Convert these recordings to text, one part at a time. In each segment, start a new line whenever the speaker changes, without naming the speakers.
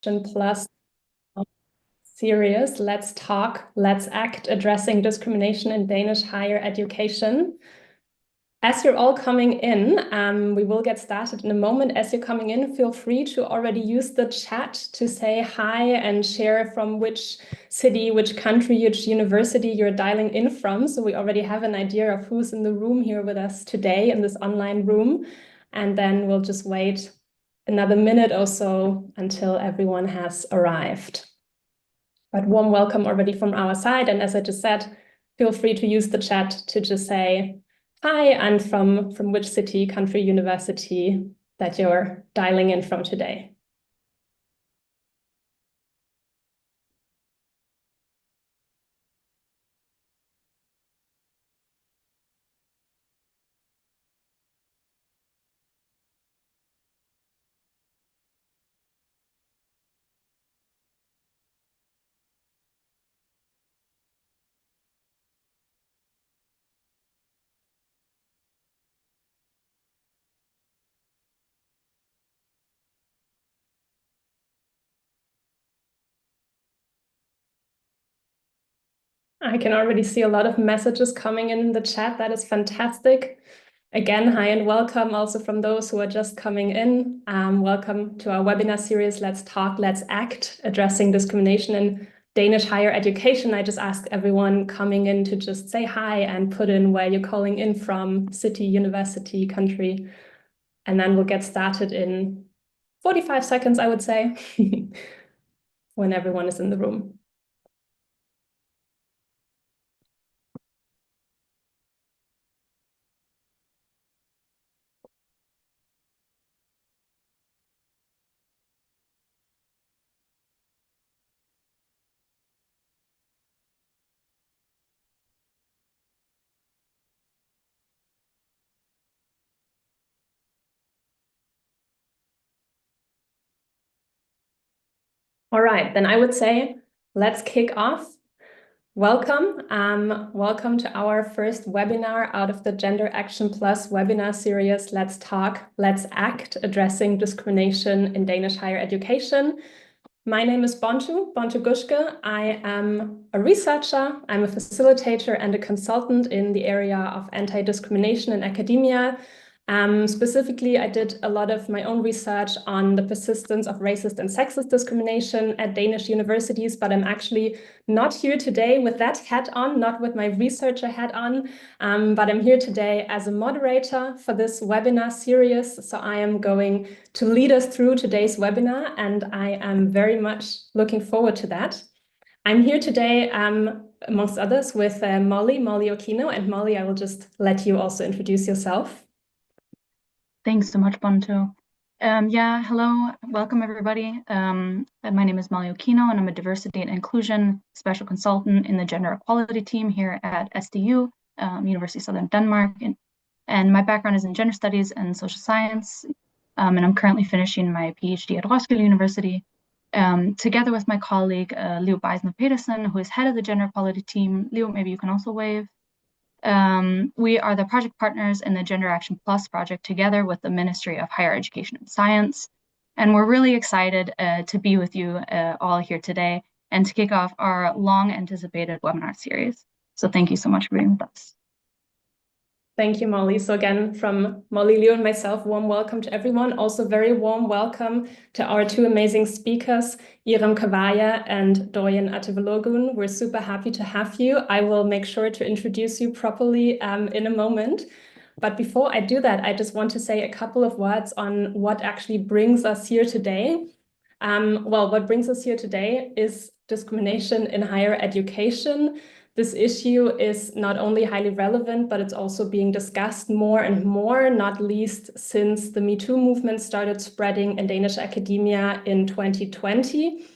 Plus series, Let's Talk, Let's Act, addressing discrimination in Danish higher education. As you're all coming in, we will get started in a moment. As you're coming in, feel free to already use the chat to say hi and share from which city, which country, which university you're dialing in from. So we already have an idea of who's in the room here with us today in this online room. And then we'll just wait another minute or so until everyone has arrived. But warm welcome already from our side. And as I just said, feel free to use the chat to just say, hi, and from which city, country, university that you're dialing in from today. I can already see a lot of messages coming in the chat. That is fantastic. Again, hi and welcome also from those who are just coming in. Welcome to our webinar series, Let's Talk, Let's Act, addressing discrimination in Danish higher education. I just ask everyone coming in to just say hi and put in where you're calling in from, city, university, country. And then we'll get started in 45 seconds, I would say, when everyone is in the room. All right, then I would say, let's kick off. Welcome. Welcome to our first webinar out of the Gender Action Plus webinar series, Let's Talk, Let's Act, addressing discrimination in Danish higher education. My name is Bontu Guschke. I am a researcher, I'm a facilitator and a consultant in the area of anti-discrimination in academia. Specifically, I did a lot of my own research on the persistence of racist and sexist discrimination at Danish universities, but I'm actually not here today with that hat on, not with my researcher hat on, but I'm here today as a moderator for this webinar series. So I am going to lead us through today's webinar, and I am very much looking forward to that. I'm here today, amongst others, with Molly Okino. And Molly, I will just let you also introduce yourself.
Thanks so much, Bontu. Yeah, hello, welcome everybody. My name is Molly Okino, and I'm a diversity and inclusion special consultant in the gender equality team here at SDU, University of Southern Denmark. And my background is in gender studies and social science. And I'm currently finishing my PhD at Roskilde University, together with my colleague, Leo Beisner-Petersen, who is head of the gender equality team. Leo, maybe you can also wave. We are the project partners in the Gender Action Plus project together with the Ministry of Higher Education and Science. And we're really excited to be with you all here today and to kick off our long anticipated webinar series. So thank you so much for being with us.
Thank you, Molly. So again, from Molly, Leo, and myself, warm welcome to everyone. Also very warm welcome to our two amazing speakers, Iram Kavaya and Dorian Atevalogun. We're super happy to have you. I will make sure to introduce you properly in a moment. But before I do that, I just want to say a couple of words on what actually brings us here today. Well, what brings us here today is discrimination in higher education. This issue is not only highly relevant, but it's also being discussed more and more, not least since the Me Too movement started spreading in Danish academia in 2020.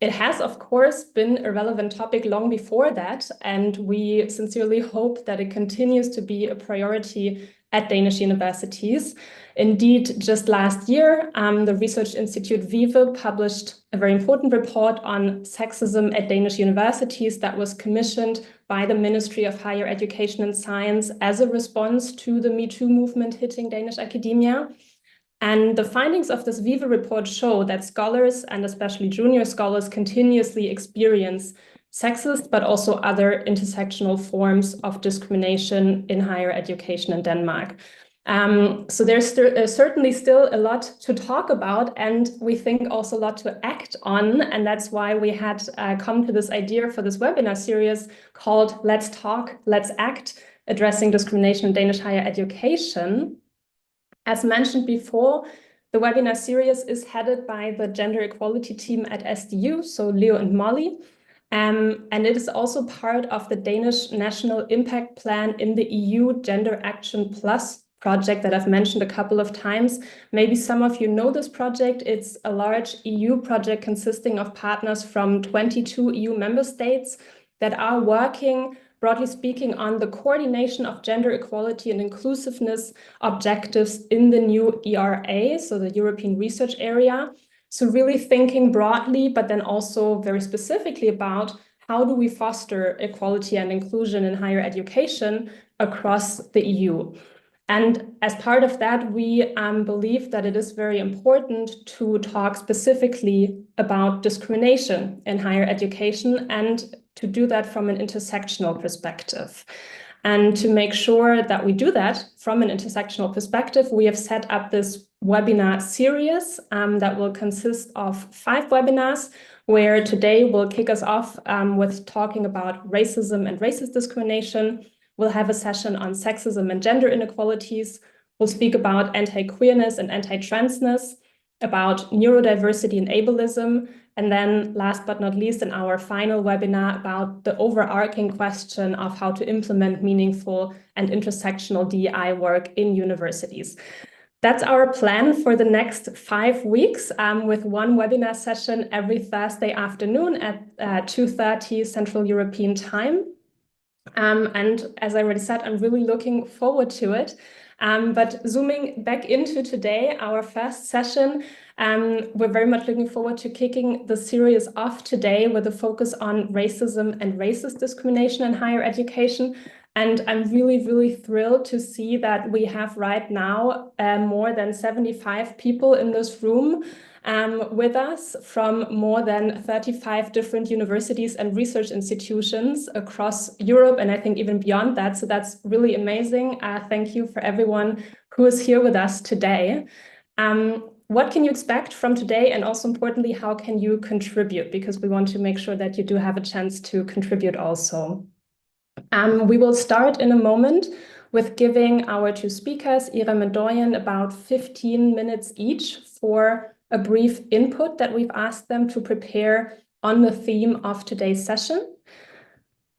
It has, of course, been a relevant topic long before that, and we sincerely hope that it continues to be a priority at Danish universities. Indeed, just last year, the research institute VIVE published a very important report on sexism at Danish universities that was commissioned by the Ministry of Higher Education and Science as a response to the Me Too movement hitting Danish academia. And the findings of this Viva report show that scholars, and especially junior scholars, continuously experience sexist, but also other intersectional forms of discrimination in higher education in Denmark. So there's certainly still a lot to talk about, and we think also a lot to act on. And that's why we had come to this idea for this webinar series called Let's Talk, Let's Act, addressing discrimination in Danish higher education. As mentioned before, the webinar series is headed by the gender equality team at SDU, so Leo and Molly. And it is also part of the Danish National Impact Plan in the EU Gender Action Plus project that I've mentioned a couple of times. Maybe some of you know this project. It's a large EU project consisting of partners from 22 EU member states that are working, broadly speaking, on the coordination of gender equality and inclusiveness objectives in the new ERA, so the European Research Area. So really thinking broadly, but then also very specifically about how do we foster equality and inclusion in higher education across the EU. And as part of that, we believe that it is very important to talk specifically about discrimination in higher education and to do that from an intersectional perspective. And to make sure that we do that from an intersectional perspective, we have set up this webinar series that will consist of 5 webinars, where today we'll kick us off with talking about racism and racist discrimination. We'll have a session on sexism and gender inequalities. We'll speak about anti-queerness and anti-transness, about neurodiversity and ableism, and then last but not least, in our final webinar, about the overarching question of how to implement meaningful and intersectional DEI work in universities. That's our plan for the next 5 weeks, with one webinar session every Thursday afternoon at 2:30 Central European Time. And as I already said, I'm really looking forward to it. But zooming back into today, our first session, we're very much looking forward to kicking the series off today with a focus on racism and racist discrimination in higher education. And I'm really, really thrilled to see that we have right now more than 75 people in this room with us from more than 35 different universities and research institutions across Europe, and I think even beyond that. So that's really amazing. Thank you for everyone who is here with us today. What can you expect from today? And also importantly, how can you contribute? Because we want to make sure that you do have a chance to contribute also. We will start in a moment with giving our 2 speakers, Iram and Doyen, about 15 minutes each for a brief input that we've asked them to prepare on the theme of today's session.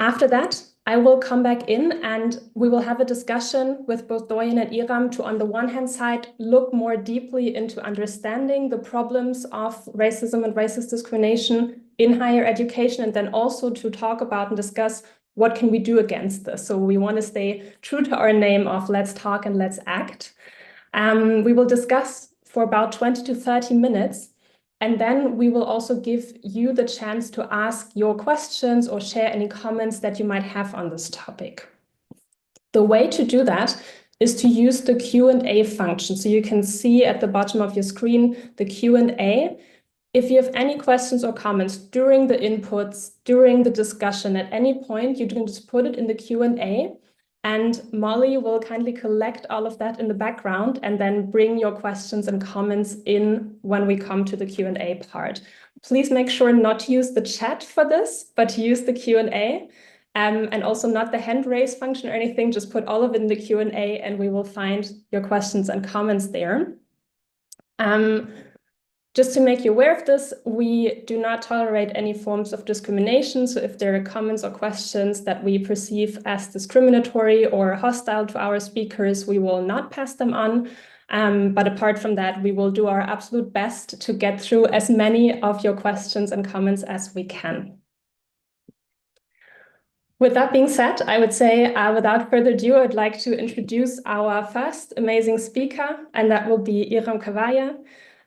After that, I will come back in and we will have a discussion with both Doyen and Iram to, on the one hand side, look more deeply into understanding the problems of racism and racist discrimination in higher education, and then also to talk about and discuss what can we do against this. So we want to stay true to our name of Let's Talk and Let's Act. We will discuss for about 20 to 30 minutes. And then we will also give you the chance to ask your questions or share any comments that you might have on this topic. The way to do that is to use the Q&A function. So you can see at the bottom of your screen the Q&A. If you have any questions or comments during the inputs, during the discussion, at any point, you can just put it in the Q&A. And Molly will kindly collect all of that in the background and then bring your questions and comments in when we come to the Q&A part. Please make sure not to use the chat for this, but to use the Q&A, and also not the hand raise function or anything. Just put all of it in the Q&A and we will find your questions and comments there. Just to make you aware of this, we do not tolerate any forms of discrimination. So if there are comments or questions that we perceive as discriminatory or hostile to our speakers, we will not pass them on. But apart from that, we will do our absolute best to get through as many of your questions and comments as we can. With that being said, I would say without further ado, I'd like to introduce our first amazing speaker, and that will be Iram Kavaya.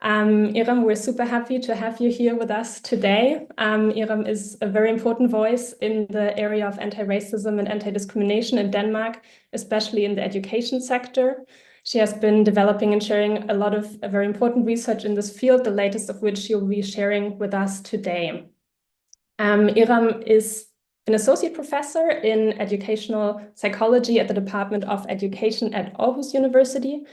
Iram, we're super happy to have you here with us today. Iram is a very important voice in the area of anti-racism and anti-discrimination in Denmark, especially in the education sector. She has been developing and sharing a lot of very important research in this field, the latest of which she will be sharing with us today. Iram is an associate professor in educational psychology at the Department of Education at Aarhus University.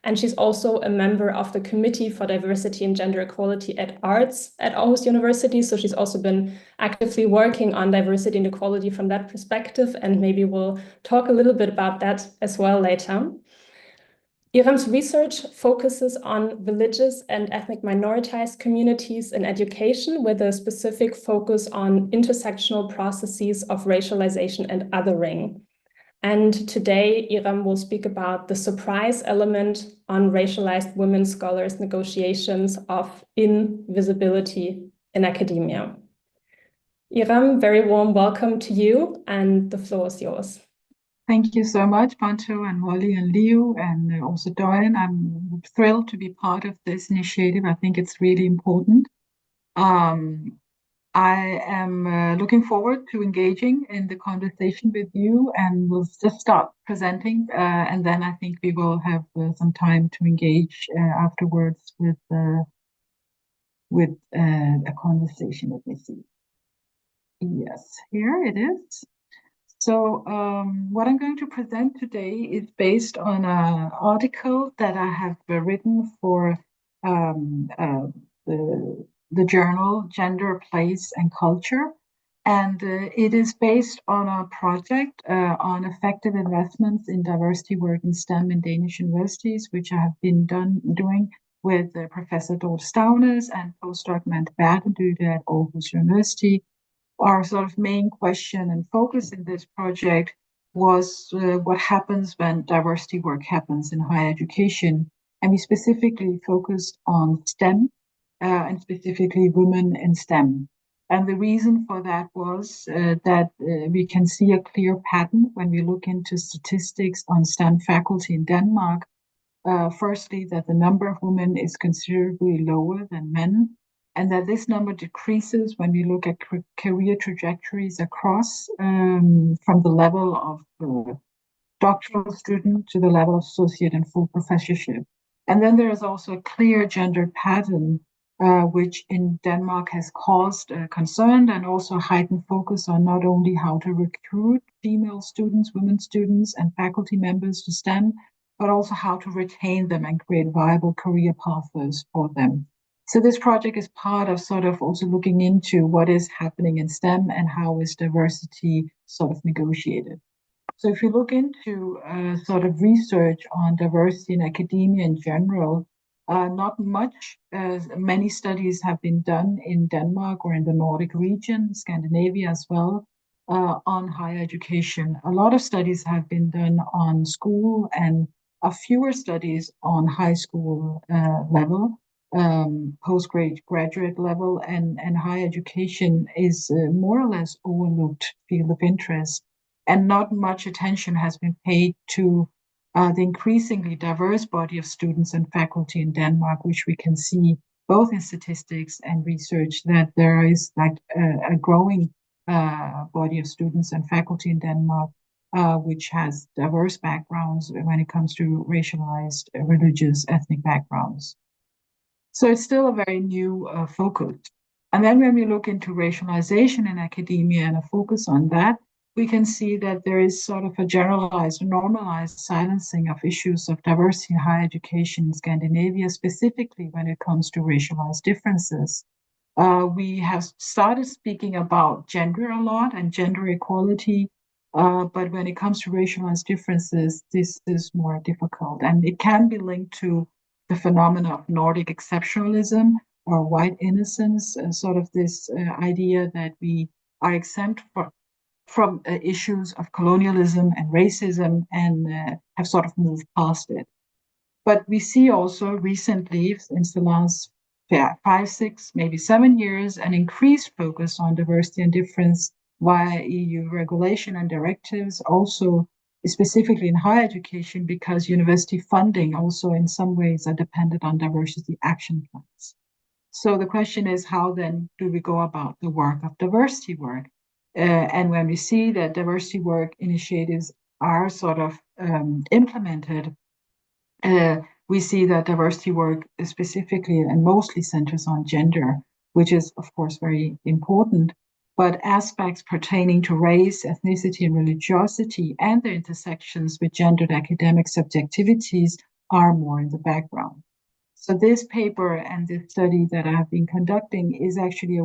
And she's also a member of the Committee for Diversity and Gender Equality at Arts at Aarhus University. So she's also been actively working on diversity and equality from that perspective. And maybe we'll talk a little bit about that as well later. Iram's research focuses on religious and ethnic minoritized communities in education with a specific focus on intersectional processes of racialization and othering. And today, Iram will speak about the surprise element on racialized women scholars' negotiations of invisibility in academia. Iram, very warm welcome to you, and the floor is yours.
Thank you so much, Panto and Molly and Leo, and also Dorian. I'm thrilled to be part of this initiative. I think it's really important. I am looking forward to engaging in the conversation with you, and we'll just start presenting, and then I think we will have some time to engage afterwards with a conversation. Let me see. Yes, here it is. So what I'm going to present today is based on an article that I have written for the journal Gender, Place and Culture. And it is based on a project on effective investments in diversity work in STEM in Danish universities, which I have been doing with Professor Dorte Stavnes and postdoc Mante Berteldytte at Aarhus University. Our sort of main question and focus in this project was what happens when diversity work happens in higher education. And we specifically focused on STEM and specifically women in STEM. And the reason for that was that we can see a clear pattern when we look into statistics on STEM faculty in Denmark. Firstly, that the number of women is considerably lower than men, and that this number decreases when we look at career trajectories across from the level of doctoral student to the level of associate and full professorship. And then there is also a clear gender pattern, which in Denmark has caused concern and also heightened focus on not only how to recruit female students, women students, and faculty members to STEM, but also how to retain them and create viable career pathways for them. So this project is part of sort of also looking into what is happening in STEM and how is diversity sort of negotiated. So if you look into sort of research on diversity in academia in general, not much, many studies have been done in Denmark or in the Nordic region, Scandinavia as well, on higher education. A lot of studies have been done on school and a fewer studies on high school level. Postgraduate level and higher education is more or less overlooked field of interest, and not much attention has been paid to the increasingly diverse body of students and faculty in Denmark, which we can see both in statistics and research that there is like a growing body of students and faculty in Denmark, which has diverse backgrounds when it comes to racialized, religious, ethnic backgrounds. So it's still a very new focus. And then when we look into racialization in academia and a focus on that, we can see that there is sort of a generalized, normalized silencing of issues of diversity in higher education in Scandinavia, specifically when it comes to racialized differences. We have started speaking about gender a lot and gender equality, but when it comes to racialized differences, this is more difficult. And it can be linked to the phenomena of Nordic exceptionalism or white innocence, sort of this idea that we are exempt from issues of colonialism and racism and have sort of moved past it. But we see also recently, since the last 5, 6, maybe 7 years, an increased focus on diversity and difference via EU regulation and directives, also specifically in higher education, because university funding also in some ways are dependent on diversity action plans. So the question is, how then do we go about the work of diversity work? And when we see that diversity work initiatives are sort of implemented we see that diversity work specifically and mostly centers on gender, which is, of course, very important. But aspects pertaining to race, ethnicity, and religiosity and their intersections with gendered academic subjectivities are more in the background. So this paper and this study that I've been conducting is actually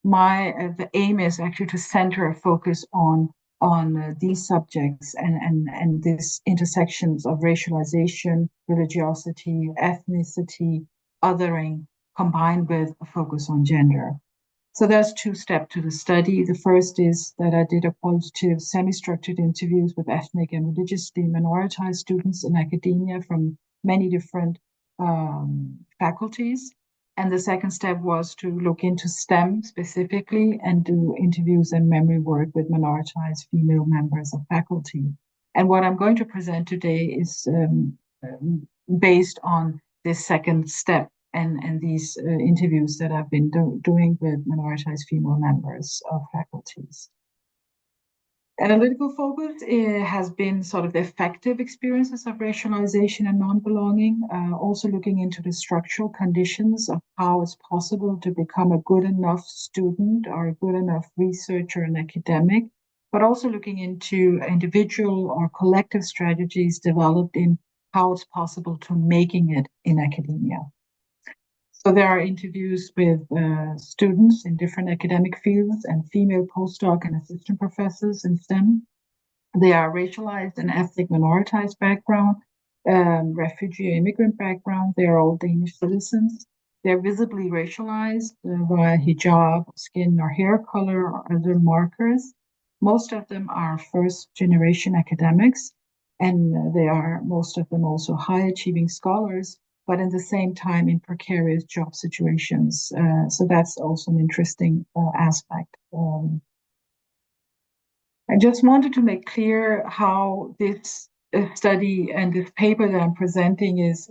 the aim is actually to center a focus on these subjects and these intersections of racialization, religiosity, ethnicity, othering, combined with a focus on gender. So there's two steps to the study. The first is that I did a qualitative semi-structured interviews with ethnic and religiously minoritized students in academia from many different faculties. And the second step was to look into STEM specifically and do interviews and memory work with minoritized female members of faculty. And what I'm going to present today is based on this second step and these interviews that I've been doing with minoritized female members of faculties. Analytical focus has been sort of the effective experiences of racialization and non-belonging, also looking into the structural conditions of how it's possible to become a good enough student or a good enough researcher and academic, but also looking into individual or collective strategies developed in how it's possible to making it in academia. So there are interviews with students in different academic fields and female postdoc and assistant professors in STEM. They are racialized and ethnic minoritized background, refugee or immigrant background. They are all Danish citizens. They're visibly racialized via hijab, skin or hair color or other markers. Most of them are first generation academics, and they are most of them also high achieving scholars, but at the same time in precarious job situations. So that's also an interesting aspect. I just wanted to make clear how this study and this paper that I'm presenting is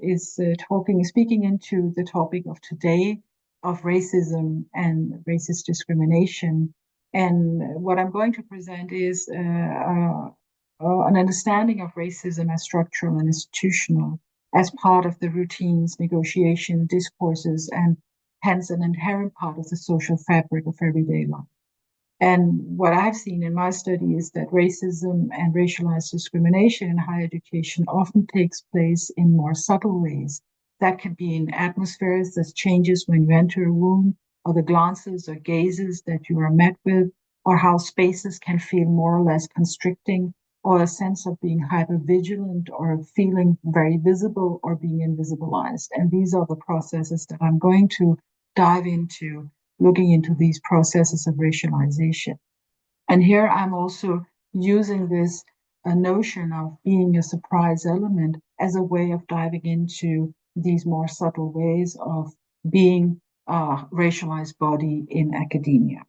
speaking into the topic of today of racism and racist discrimination. And what I'm going to present is an understanding of racism as structural and institutional, as part of the routines, negotiation, discourses, and hence an inherent part of the social fabric of everyday life. And what I've seen in my study is that racism and racialized discrimination in higher education often takes place in more subtle ways. That could be in atmospheres that changes when you enter a room, or the glances or gazes that you are met with, or how spaces can feel more or less constricting, or a sense of being hypervigilant or feeling very visible or being invisibilized. And these are the processes that I'm going to dive into, looking into these processes of racialization. And here I'm also using this notion of being a surprise element as a way of diving into these more subtle ways of being a racialized body in academia.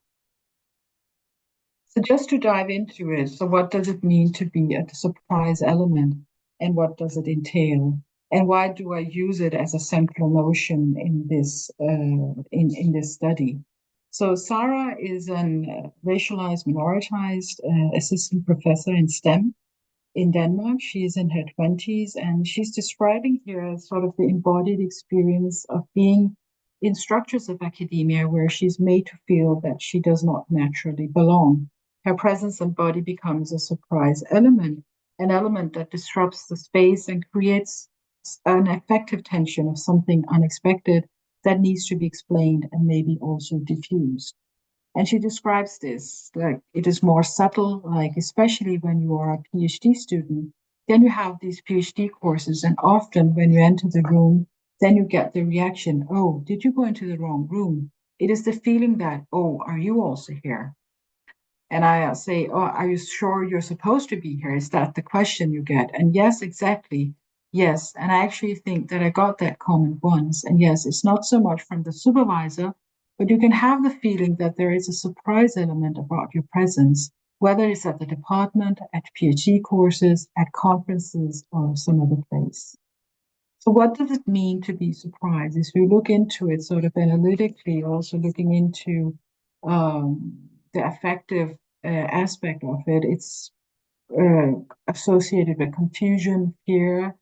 So just to dive into it, so what does it mean to be a surprise element, and what does it entail? And why do I use it as a central notion in this in this study? So Sarah is an racialized, minoritized assistant professor in STEM in Denmark. She's in her 20s, and she's describing here sort of the embodied experience of being in structures of academia where she's made to feel that she does not naturally belong. Her presence and body becomes a surprise element, an element that disrupts the space and creates an effective tension of something unexpected that needs to be explained and maybe also diffused. And she describes this like it is more subtle, like especially when you are a PhD student, then you have these PhD courses, and often when you enter the room, then you get the reaction, oh, did you go into the wrong room? It is the feeling that, oh, are you also here? And I say, oh, are you sure you're supposed to be here? Is that the question you get? And yes, exactly. Yes. And I actually think that I got that comment once. And yes, it's not so much from the supervisor, but you can have the feeling that there is a surprise element about your presence, whether it's at the department, at PhD courses, at conferences, or some other place. So what does it mean to be surprised? As we look into it sort of analytically, also looking into the affective aspect of it, it's associated with confusion, fear,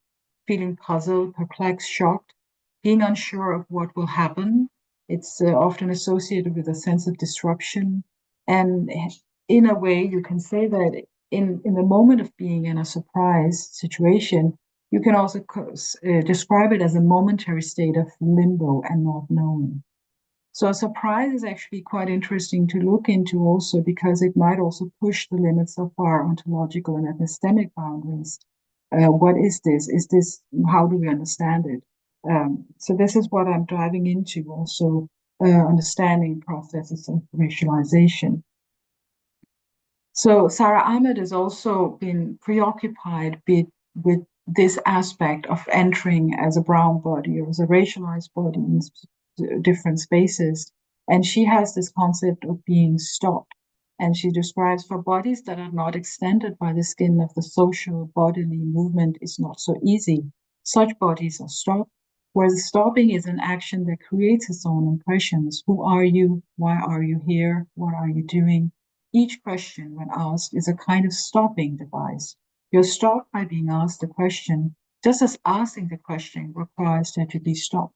feeling puzzled, perplexed, shocked, being unsure of what will happen. It's often associated with a sense of disruption. And in a way, you can say that in the moment of being in a surprise situation, you can also describe it as a momentary state of limbo and not knowing. So a surprise is actually quite interesting to look into also because it might also push the limits of our ontological and epistemic boundaries. What is this? Is this, how do we understand it? So this is what I'm diving into also, understanding processes of racialization. So Sarah Ahmed has also been preoccupied with this aspect of entering as a brown body or as a racialized body in different spaces. And she has this concept of being stopped. And she describes for bodies that are not extended by the skin of the social bodily movement is not so easy. Such bodies are stopped, where the stopping is an action that creates its own impressions. Who are you? Why are you here? What are you doing? Each question, when asked, is a kind of stopping device. You're stopped by being asked a question, just as asking the question requires that you be stopped.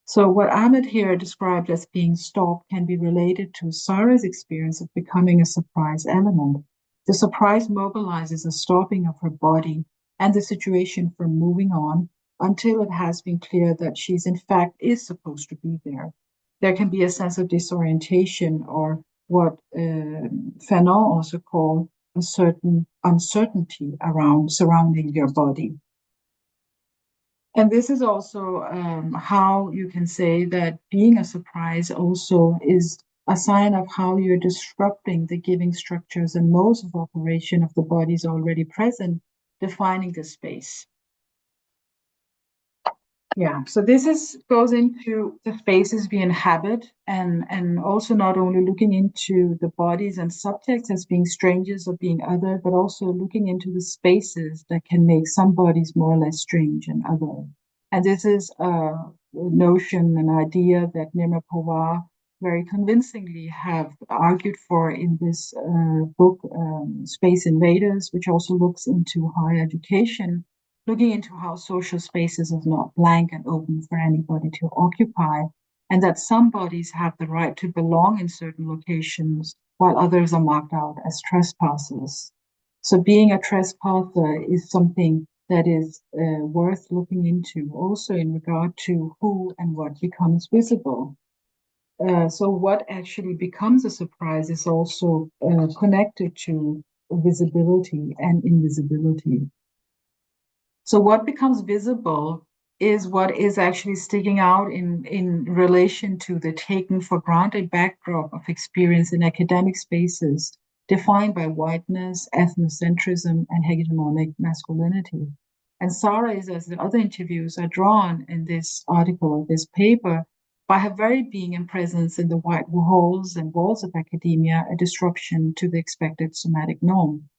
So what Ahmed here described as being stopped can be related to Sarah's experience of becoming a surprise element. The surprise mobilizes a stopping of her body and the situation from moving on until it has been clear that she's in fact is supposed to be there. There can be a sense of disorientation or what Fanon also called a certain uncertainty surrounding your body. And this is also how you can say that being a surprise also is a sign of how you're disrupting the giving structures and modes of operation of the bodies already present, defining the space. Yeah, so this goes into the spaces we inhabit and also not only looking into the bodies and subjects as being strangers or being other, but also looking into the spaces that can make some bodies more or less strange and other. And this is a notion, an idea that Nirma Pawar very convincingly have argued for in this book, Space Invaders, which also looks into higher education, looking into how social spaces are not blank and open for anybody to occupy, and that some bodies have the right to belong in certain locations while others are marked out as trespassers. So being a trespasser is something that is worth looking into also in regard to who and what becomes visible. So what actually becomes a surprise is also connected to visibility and invisibility. So what becomes visible is what is actually sticking out in relation to the taken for granted backdrop of experience in academic spaces defined by whiteness, ethnocentrism, and hegemonic masculinity. And Sarah is, as the other interviews are drawn in this article or this paper, by her very being and presence in the white halls and walls of academia, a disruption to the expected somatic norm.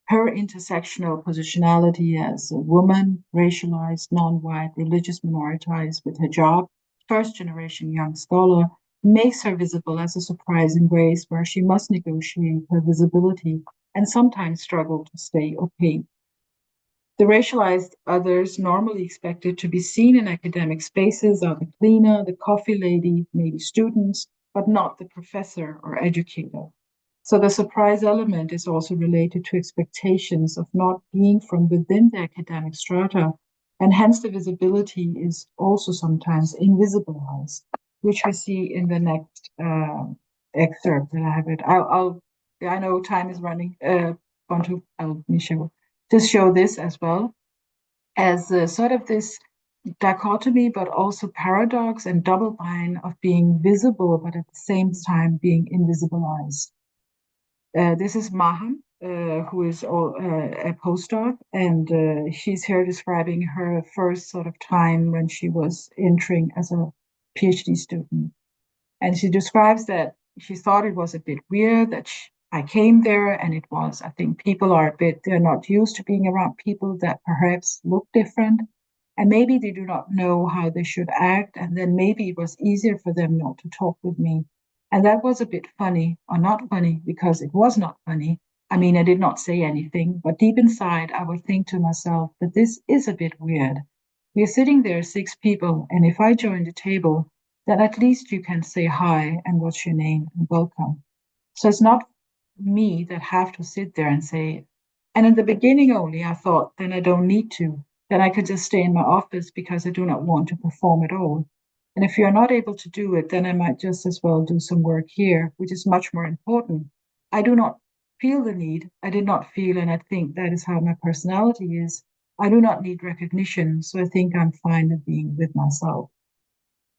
Her intersectional positionality as a woman, racialized, non-white, religious minoritized with hijab, first-generation young scholar, makes her visible as a surprise in ways where she must negotiate her visibility and sometimes struggle to stay opaque. The racialized others normally expected to be seen in academic spaces are the cleaner, the coffee lady, maybe students, but not the professor or educator. So the surprise element is also related to expectations of not being from within the academic strata, and hence the visibility is also sometimes invisibilized, which we see in the next excerpt that I have it. I know time is running. I'll just show this as well as sort of this dichotomy, but also paradox and double bind of being visible, but at the same time being invisibilized. This is Maham, who is a postdoc, and she's here describing her first sort of time when she was entering as a PhD student. And she describes that she thought it was a bit weird that I came there, and it was, I think people are they're not used to being around people that perhaps look different, and maybe they do not know how they should act, and then maybe it was easier for them not to talk with me. And that was a bit funny, or not funny, because it was not funny, I mean, I did not say anything, but deep inside, I would think to myself that this is a bit weird. We're sitting there, 6 people, and if I join the table, then at least you can say hi and what's your name and welcome. So it's not me that have to sit there and say it. And in the beginning only, I thought, then I don't need to. Then I could just stay in my office because I do not want to perform at all. And if you're not able to do it, then I might just as well do some work here, which is much more important. I do not feel the need. I did not feel, and I think that is how my personality is. I do not need recognition, so I think I'm fine with being with myself.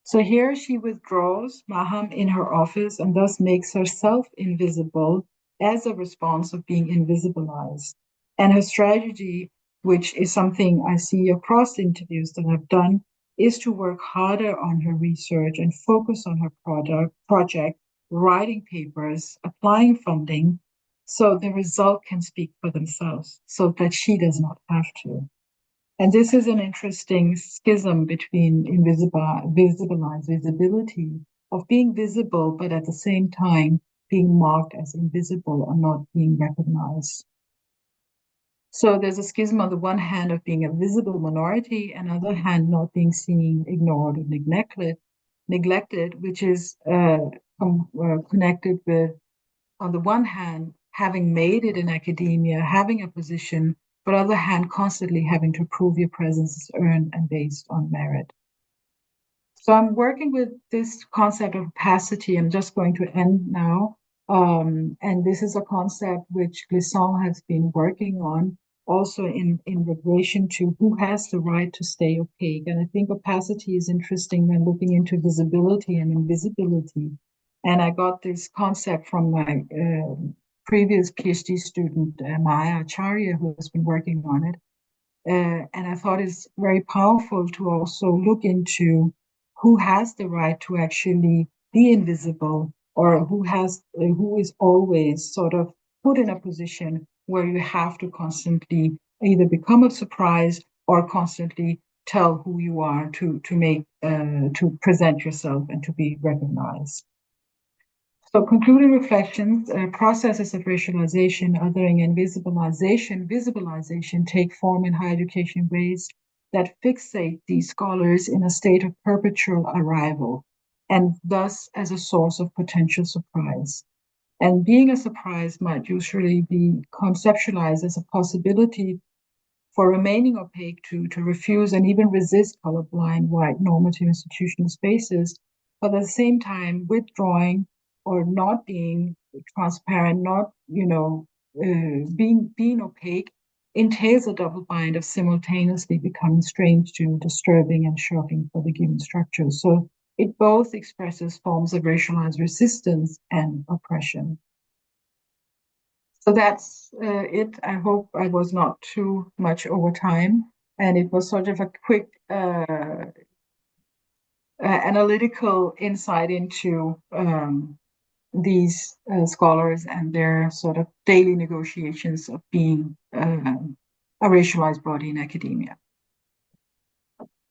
So here she withdraws Maham in her office and thus makes herself invisible as a response of being invisibilized. And her strategy, which is something I see across interviews that I've done, is to work harder on her research and focus on her project, writing papers, applying funding, so the result can speak for themselves, so that she does not have to. And this is an interesting schism between visibility of being visible, but at the same time being marked as invisible or not being recognized. So there's a schism on the one hand of being a visible minority, and on the other hand not being seen, ignored, or neglected, which is connected with, on the one hand, having made it in academia, having a position, but on the other hand, constantly having to prove your presence is earned and based on merit. So I'm working with this concept of opacity. I'm just going to end now. And this is a concept which Glissant has been working on, also in relation to who has the right to stay opaque. And I think opacity is interesting when looking into visibility and invisibility. And I got this concept from my previous PhD student, Maya Acharya, who has been working on it. And I thought it's very powerful to also look into who has the right to actually be invisible, or who is always sort of put in a position where you have to constantly either become a surprise or constantly tell who you are to present yourself and to be recognized. So concluding reflections, processes of racialization, othering, and visibilization take form in higher education ways that fixate these scholars in a state of perpetual arrival, and thus as a source of potential surprise. And being a surprise might usually be conceptualized as a possibility for remaining opaque to refuse and even resist colorblind white normative institutional spaces, but at the same time withdrawing or not being transparent, not being opaque, entails a double bind of simultaneously becoming strange to disturbing and shocking for the given structure. So it both expresses forms of racialized resistance and oppression. So that's it. I hope I was not too much over time, and it was sort of a quick analytical insight into these scholars and their sort of daily negotiations of being a racialized body in academia.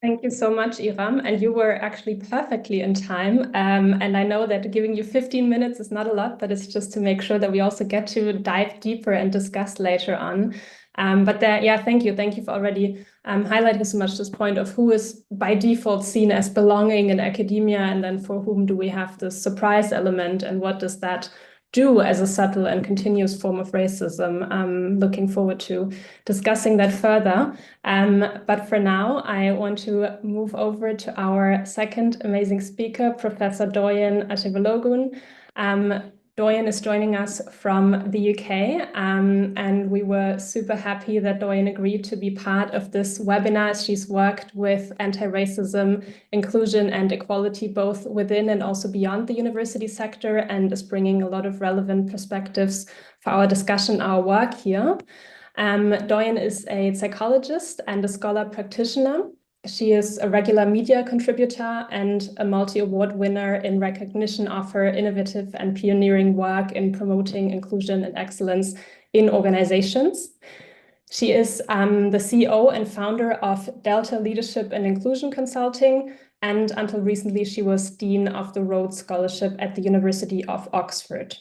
Thank you so much, Iram. And you were actually perfectly in time. And I know that giving you 15 minutes is not a lot, but it's just to make sure that we also get to dive deeper and discuss later on. Thank you. Thank you for already highlighting so much this point of who is by default seen as belonging in academia, and then for whom do we have this surprise element, and what does that do as a subtle and continuous form of racism. I'm looking forward to discussing that further. But for now, I want to move over to our second amazing speaker, Professor Doyen Atevalogun. Doyen is joining us from the UK, and we were super happy that Doyen agreed to be part of this webinar. She's worked with anti-racism, inclusion, and equality both within and also beyond the university sector, and is bringing a lot of relevant perspectives for our discussion, our work here. Doyen is a psychologist and a scholar practitioner. She is a regular media contributor and a multi-award winner in recognition of her innovative and pioneering work in promoting inclusion and excellence in organizations. She is the CEO and founder of Delta Leadership and Inclusion Consulting, and until recently, she was Dean of the Rhodes Scholarship at the University of Oxford.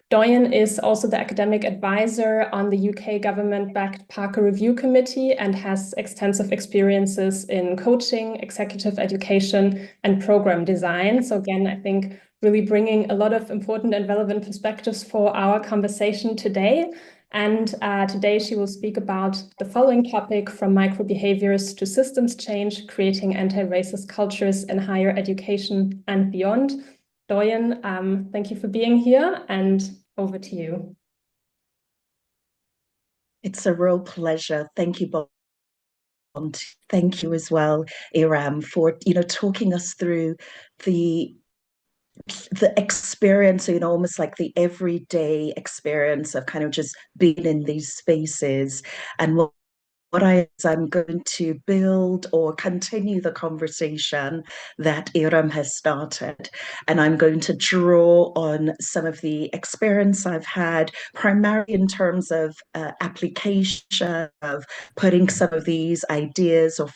Doyen is also the academic advisor on the UK government-backed Parker Review Committee and has extensive experiences in coaching, executive education, and program design. So again, I think really bringing a lot of important and relevant perspectives for our conversation today. And today she will speak about the following topic: from microbehaviors to systems change, creating anti-racist cultures in higher education and beyond. Doyen, thank you for being here, and over to you.
It's a real pleasure. Thank you, Bond. Thank you as well, Iram, for talking us through the experience, almost like the everyday experience of kind of just being in these spaces. And I'm going to build or continue the conversation that Iram has started. And I'm going to draw on some of the experience I've had, primarily in terms of application, of putting some of these ideas or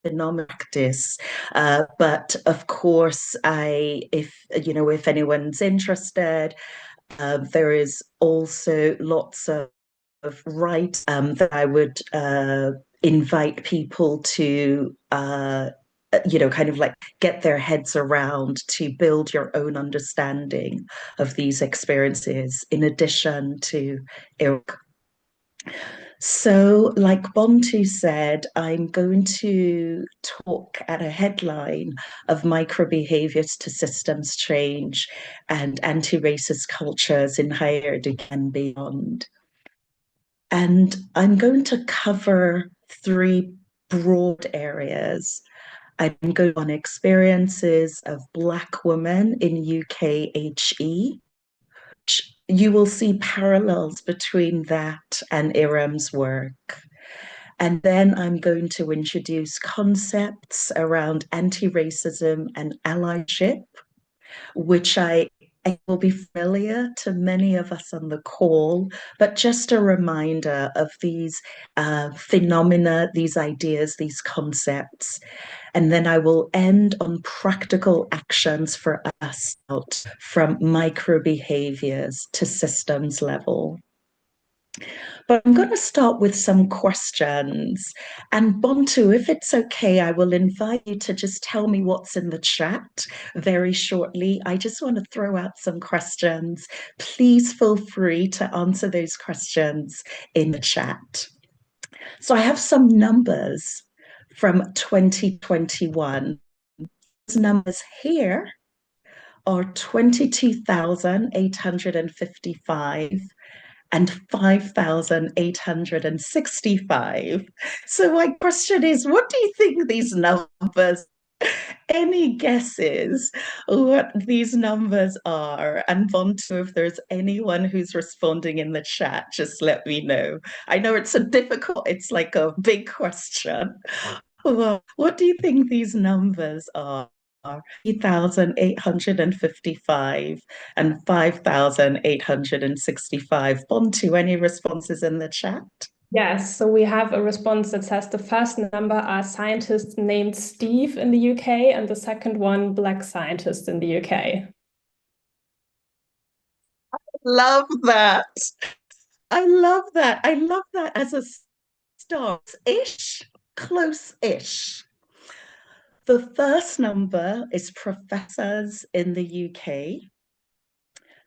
phenomenal practice. But of course, if anyone's interested, there is also lots of rights that I would invite people to kind of like get their heads around, to build your own understanding of these experiences in addition to Iraq. So, like Bontu said, I'm going to talk at a headline of microbehaviors to systems change and anti-racist cultures in higher education and beyond. And I'm going to cover three broad areas. I'm going on experiences of Black women in UKHE. You will see parallels between that and Iram's work. And then I'm going to introduce concepts around anti-racism and allyship, which I will be familiar to many of us on the call, but just a reminder of these phenomena, these ideas, these concepts. And then I will end on practical actions for us out from micro behaviors to systems level. But I'm going to start with some questions. And Bontu, if it's okay, I will invite you to just tell me what's in the chat very shortly. I just want to throw out some questions. Please feel free to answer those questions in the chat. So I have some numbers from 2021. These numbers here are 22,855 and 5,865. So my question is, what do you think these numbers, any guesses what these numbers are? And Bontu, if there's anyone who's responding in the chat, just let me know. I know it's it's like a big question. Well, what do you think these numbers are? 3,855 and 5,865. Bontu, any responses in the chat?
Yes, so we have a response that says the first number are scientists named Steve in the UK, and the second one, Black scientists in the UK.
Love that. I love that. I love that as a start-ish, close-ish. The first number is professors in the UK.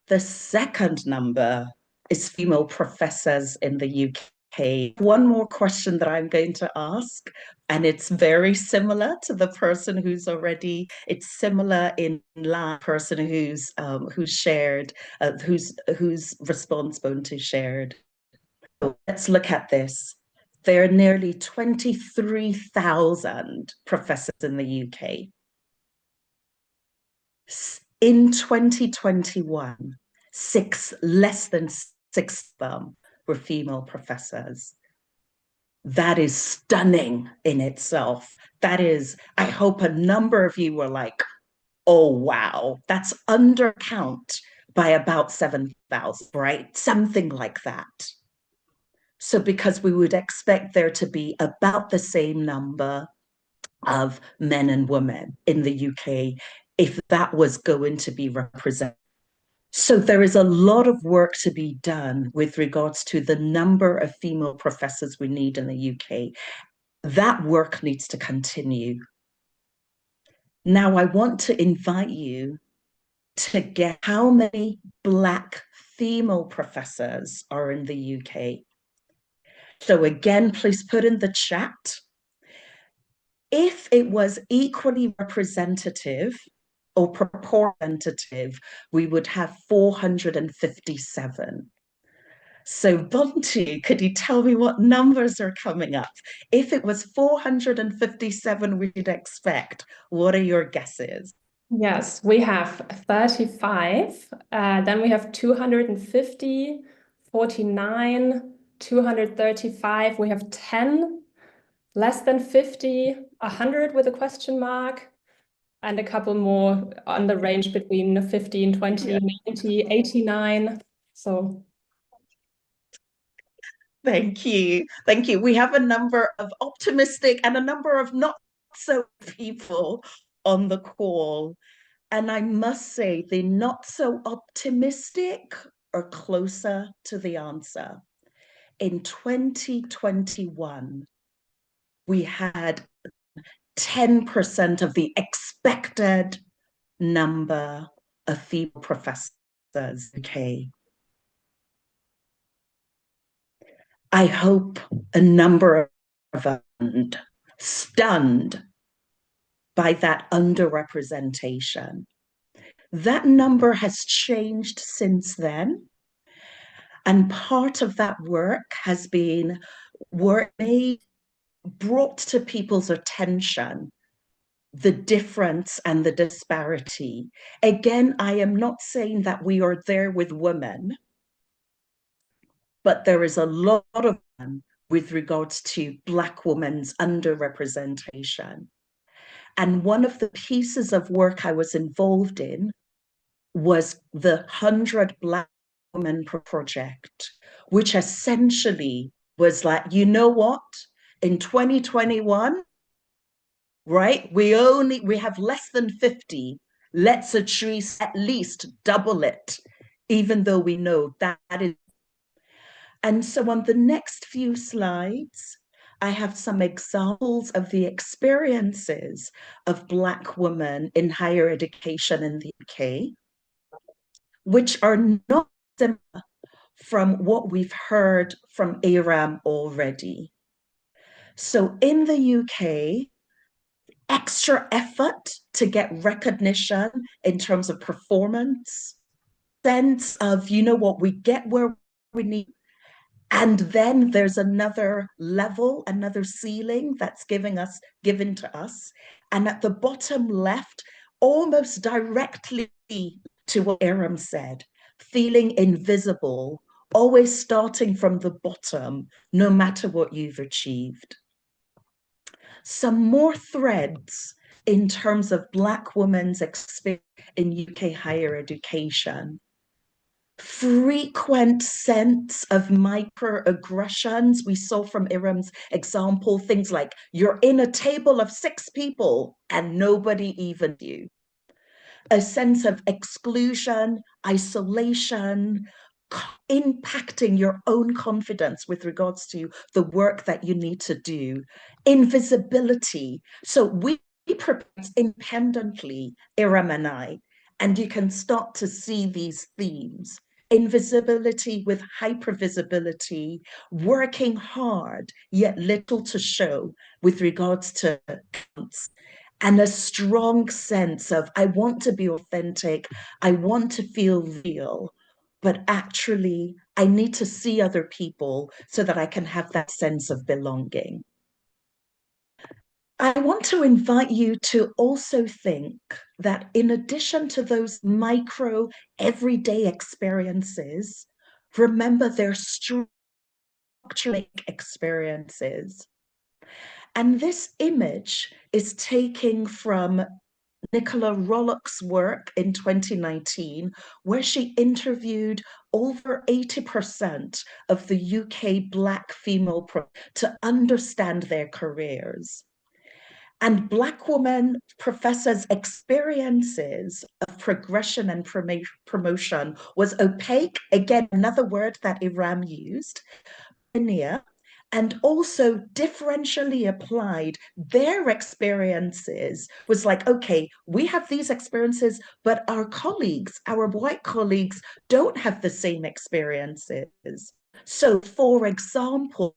The second number is female professors in the UK. One more question that I'm going to ask, and it's very similar to the person who's already, it's similar in line person who's shared, whose response Bontu shared. So let's look at this. There are nearly 23,000 professors in the UK. In 2021, less than six of them were female professors. That is stunning in itself. That is, I hope a number of you were like, oh, wow, that's undercount by about 7,000, right? Something like that. So because we would expect there to be about the same number of men and women in the UK if that was going to be represented. So there is a lot of work to be done with regards to the number of female professors we need in the UK. That work needs to continue. Now, I want to invite you to guess how many Black female professors are in the UK. So again, please put in the chat. If it was equally representative or representative, we would have 457. So Bunty, could you tell me what numbers are coming up? If it was 457, we should expect. What are your guesses?
Yes, we have 35, then we have 250, 49, 235, we have 10, less than 50, 100 with a question mark, and a couple more on the range between 15, 20, 90, 89. So
Thank you. Thank you. We have a number of optimistic and a number of not so people on the call. And I must say, the not so optimistic are closer to the answer. In 2021, we had 10% of the expected number of female professors. Okay. I hope a number of us stunned by that underrepresentation. That number has changed since then. And part of that work has been work brought to people's attention the difference and the disparity. Again, I am not saying that we are there with women, but there is a lot of them with regards to Black women's underrepresentation. And one of the pieces of work I was involved in was the 100 Black Women Project, which essentially was like, you know what? In 2021, right, we have less than 50. Let's at least double it, even though we know that is. And so on the next few slides, I have some examples of the experiences of Black women in higher education in the UK, which are not similar from what we've heard from Aram already. So in the UK, extra effort to get recognition in terms of performance, sense of, you know what, we get where we need. And then there's another level, another ceiling that's given to us. And at the bottom left, almost directly to what Aram said, feeling invisible, always starting from the bottom, no matter what you've achieved. Some more threads in terms of Black women's experience in UK higher education. Frequent sense of microaggressions. We saw from Iram's example, things like you're in a table of 6 people and nobody even you. A sense of exclusion, isolation, impacting your own confidence with regards to the work that you need to do. Invisibility. So we prepare independently, Iram and I, and you can start to see these themes. Invisibility with hypervisibility, working hard, yet little to show with regards to counts, and a strong sense of, I want to be authentic, I want to feel real, but actually I need to see other people so that I can have that sense of belonging. I want to invite you to also think that in addition to those micro everyday experiences, remember they're structural experiences. And this image is taken from Nicola Rollock's work in 2019, where she interviewed over 80% of the UK Black female to understand their careers. And Black women professors' experiences of progression and promotion was opaque. Again, another word that Iram used, linear, and also differentially applied. Their experiences was like, okay, we have these experiences, but our colleagues, our white colleagues, don't have the same experiences. So, for example,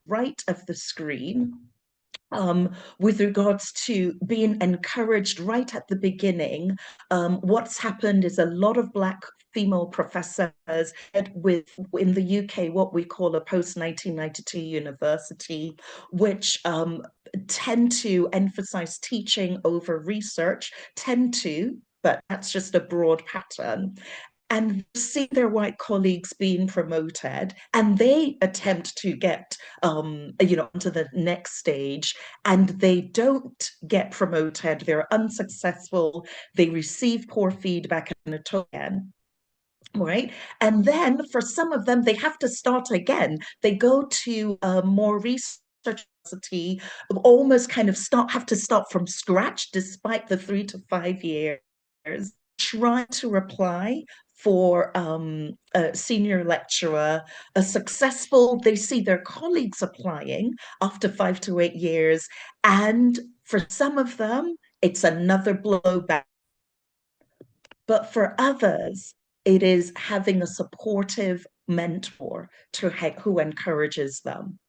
right of the screen, with regards to being encouraged right at the beginning, what's happened is a lot of Black female professors with in the UK what we call a post 1992 university, which tend to emphasize teaching over research, but that's just a broad pattern, and see their white colleagues being promoted, and they attempt to get onto the next stage, and they don't get promoted, they're unsuccessful, they receive poor feedback and again. Right. And then for some of them, they have to start again. They go to more research university, almost kind of have to start from scratch, despite the 3 to 5 years, try to apply for a senior lecturer, they see their colleagues applying after 5 to 8 years. And for some of them, it's another blowback. But for others, it is having a supportive mentor who encourages them.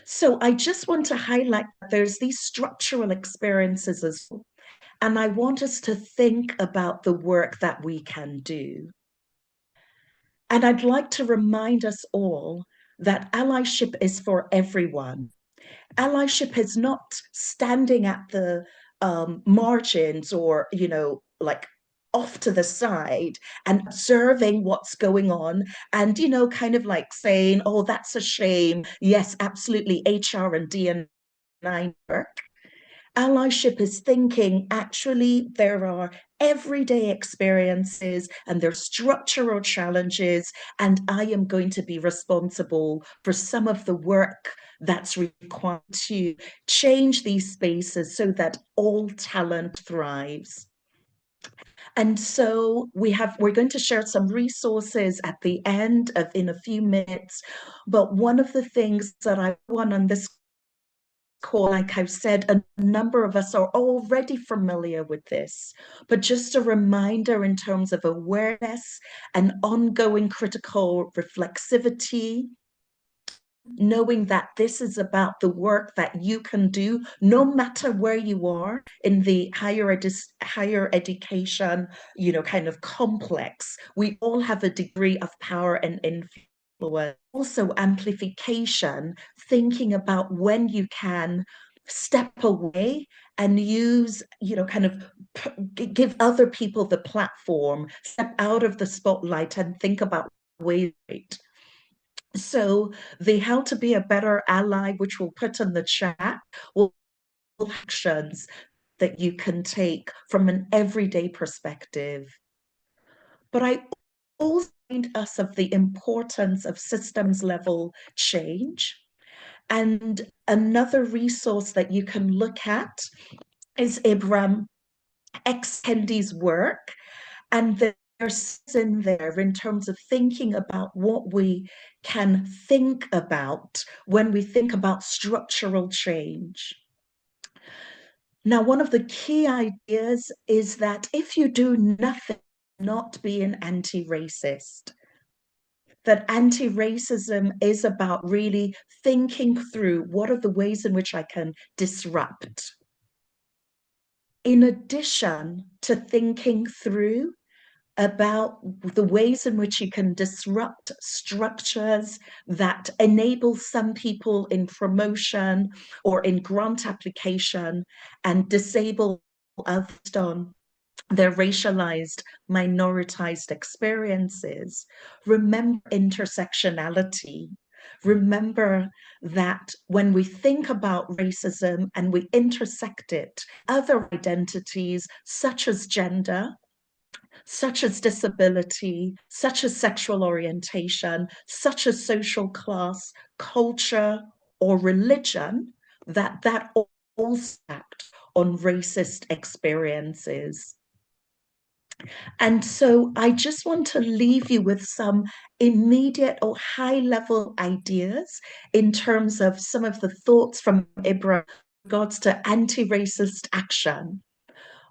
So I just want to highlight that there's these structural experiences as well. And I want us to think about the work that we can do. And I'd like to remind us all that allyship is for everyone. Allyship is not standing at the margins or, like off to the side and observing what's going on and, kind of like saying, oh, that's a shame. Yes, absolutely, HR and D&I work. Allyship is thinking, actually, there are everyday experiences and there's structural challenges, and I am going to be responsible for some of the work that's required to change these spaces so that all talent thrives. And so we're going to share some resources at the end in a few minutes. But one of the things that I want on this call, like I've said, a number of us are already familiar with this, but just a reminder in terms of awareness and ongoing critical reflexivity, knowing that this is about the work that you can do no matter where you are in the higher education, kind of complex. We all have a degree of power and influence. Also amplification, thinking about when you can step away and use, kind of give other people the platform, step out of the spotlight and think about ways. So the How to Be a Better Ally, which we'll put in the chat, will actions that you can take from an everyday perspective. But I also remind us of the importance of systems level change. And another resource that you can look at is Ibram X. Kendi's work. And there's in there in terms of thinking about what we can think about when we think about structural change. Now, one of the key ideas is that if you do nothing, not being anti-racist, that anti-racism is about really thinking through what are the ways in which I can disrupt. In addition to thinking through about the ways in which you can disrupt structures that enable some people in promotion or in grant application and disable others on their racialized, minoritized experiences. Remember intersectionality. Remember that when we think about racism and we intersect it, other identities such as gender, such as disability, such as sexual orientation, such as social class, culture, or religion, that act on racist experiences. And so I just want to leave you with some immediate or high-level ideas in terms of some of the thoughts from Ibrahim with regards to anti-racist action,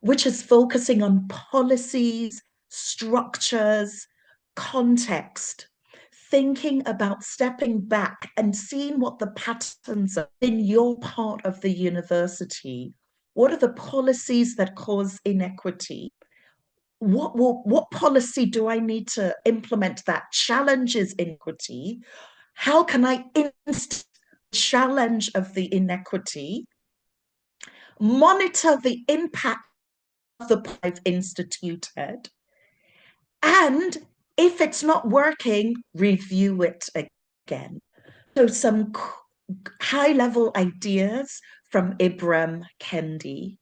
which is focusing on policies, structures, context, thinking about stepping back and seeing what the patterns are in your part of the university. What are the policies that cause inequity? What policy do I need to implement that challenges inequity? How can I challenge of the inequity? Monitor the impact of the I've instituted. And if it's not working, review it again. So some high-level ideas from Ibram Kendi.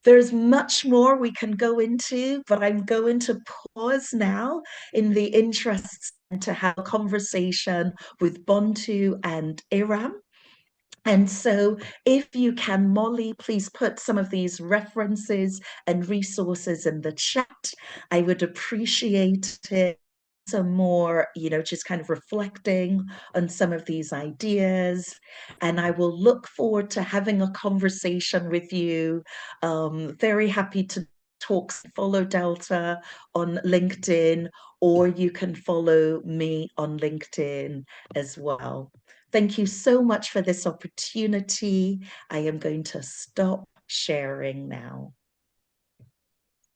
There's much more we can go into, but I'm going to pause now in the interest to have a conversation with Bontu and Iram. And so if you can, Molly, please put some of these references and resources in the chat. I would appreciate it. Some more, just kind of reflecting on some of these ideas. And I will look forward to having a conversation with you. Very happy to talk, follow Delta on LinkedIn, or you can follow me on LinkedIn as well. Thank you so much for this opportunity. I am going to stop sharing now.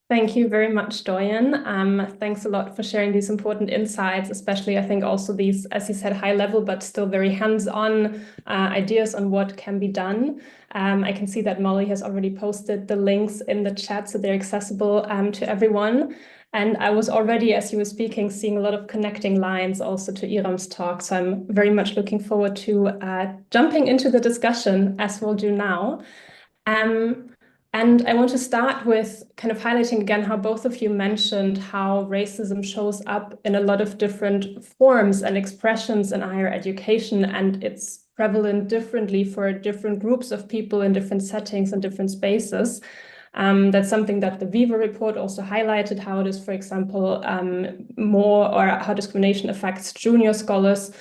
Thank you very much, Doyen. Thanks a lot for sharing these important insights, especially I think also these, as you said, high level, but still very hands-on ideas on what can be done. I can see that Molly has already posted the links in the chat, so they're accessible to everyone. And I was already, as you were speaking, seeing a lot of connecting lines also to Iram's talk. So I'm very much looking forward to jumping into the discussion, as we'll do now. And I want to start with kind of highlighting again how both of you mentioned how racism shows up in a lot of different forms and expressions in higher education, and it's prevalent differently for different groups of people in different settings and different spaces. That's something that the Viva report also highlighted, how it is, for example, more, or how discrimination affects junior scholars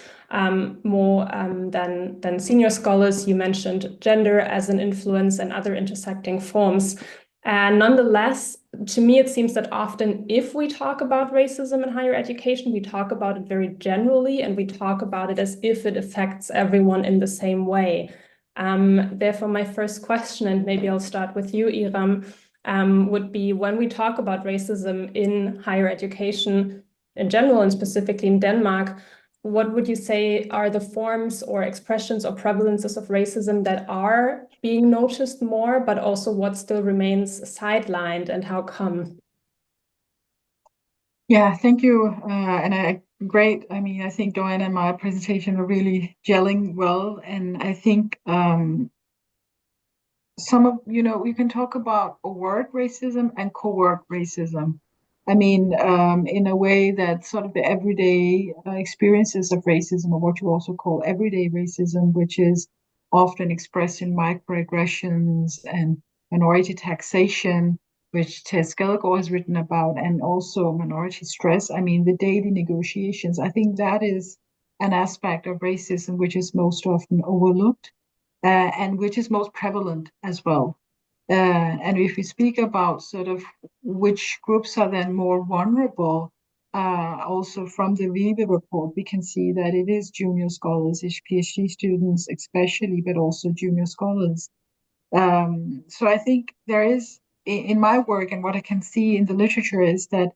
more than senior scholars. You mentioned gender as an influence and other intersecting forms. And nonetheless, to me, it seems that often if we talk about racism in higher education, we talk about it very generally, and we talk about it as if it affects everyone in the same way. Therefore, my first question, and maybe I'll start with you, Iram, would be, when we talk about racism in higher education in general, and specifically in Denmark, what would you say are the forms or expressions or prevalences of racism that are being noticed more, but also what still remains sidelined, and how come?
Yeah, thank you. Great. I mean, I think Joanna and my presentation are really gelling well. And I think some of, we can talk about overt racism and covert racism. I mean, in a way that sort of the everyday experiences of racism, or what you also call everyday racism, which is often expressed in microaggressions and minority taxation, which Tess Gallagher has written about, and also minority stress. I mean, the daily negotiations. I think that is an aspect of racism which is most often overlooked, and which is most prevalent as well. And if we speak about sort of which groups are then more vulnerable, also from the Viva report, we can see that it is junior scholars, it's PhD students especially, but also junior scholars. So I think there is, in my work and what I can see in the literature, is that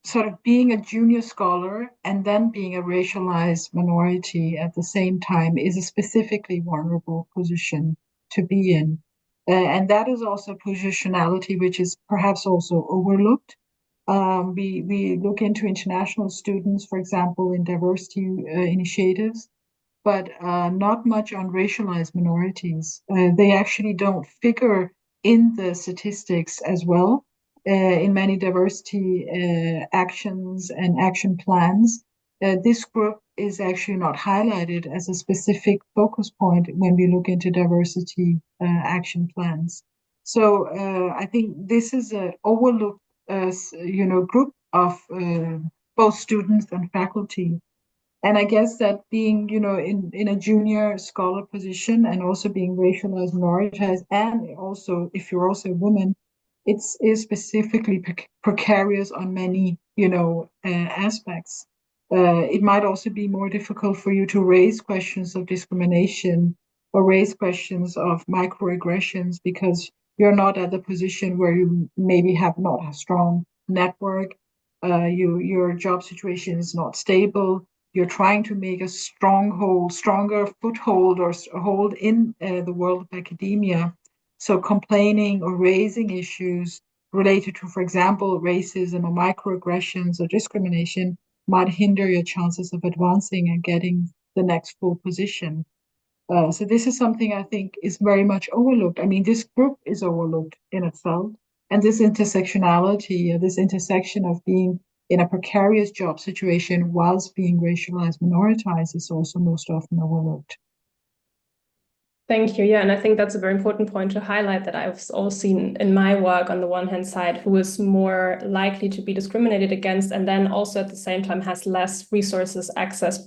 sort of being a junior scholar and then being a racialized minority at the same time is a specifically vulnerable position to be in. And that is also positionality, which is perhaps also overlooked. We look into international students, for example, in diversity initiatives, but not much on racialized minorities. They actually don't figure in the statistics as well. In many diversity actions and action plans. this group is actually not highlighted as a specific focus point when we look into diversity action plans. So I think this is an overlooked, group of both students and faculty. And I guess that being, in a junior scholar position and also being racialized, minoritized, and also if you're also a woman, is specifically precarious on many, aspects. It might also be more difficult for you to raise questions of discrimination or raise questions of microaggressions because you're not at the position where you maybe have not a strong network. Your job situation is not stable. You're trying to make a stronger foothold or hold in the world of academia. So complaining or raising issues related to, for example, racism or microaggressions or discrimination might hinder your chances of advancing and getting the next full position. So this is something I think is very much overlooked. I mean, this group is overlooked in itself, and this intersectionality, this intersection of being in a precarious job situation whilst being racialized, minoritized, is also most often overlooked.
Thank you. Yeah, and I think that's a very important point to highlight that I've also seen in my work on the one hand side, who is more likely to be discriminated against, and then also at the same time has less resources, access,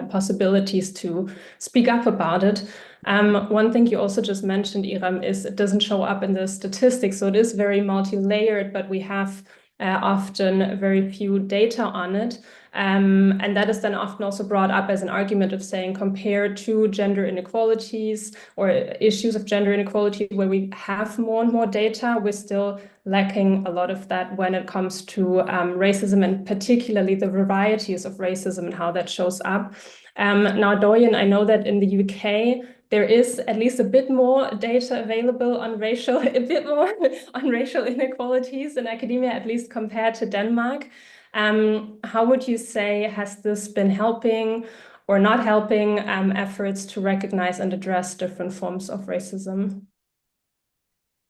possibilities to speak up about it. One thing you also just mentioned, Iram, is it doesn't show up in the statistics. So it is very multi-layered, but we have often very few data on it. And that is then often also brought up as an argument of saying, compared to gender inequalities or issues of gender inequality where we have more and more data, we're still lacking a lot of that when it comes to racism, and particularly the varieties of racism and how that shows up. Now, Doyen, I know that in the UK, there is at least a bit more data available on racial, a bit more on racial inequalities in academia, at least compared to Denmark. How would you say has this been helping or not helping efforts to recognize and address different forms of racism?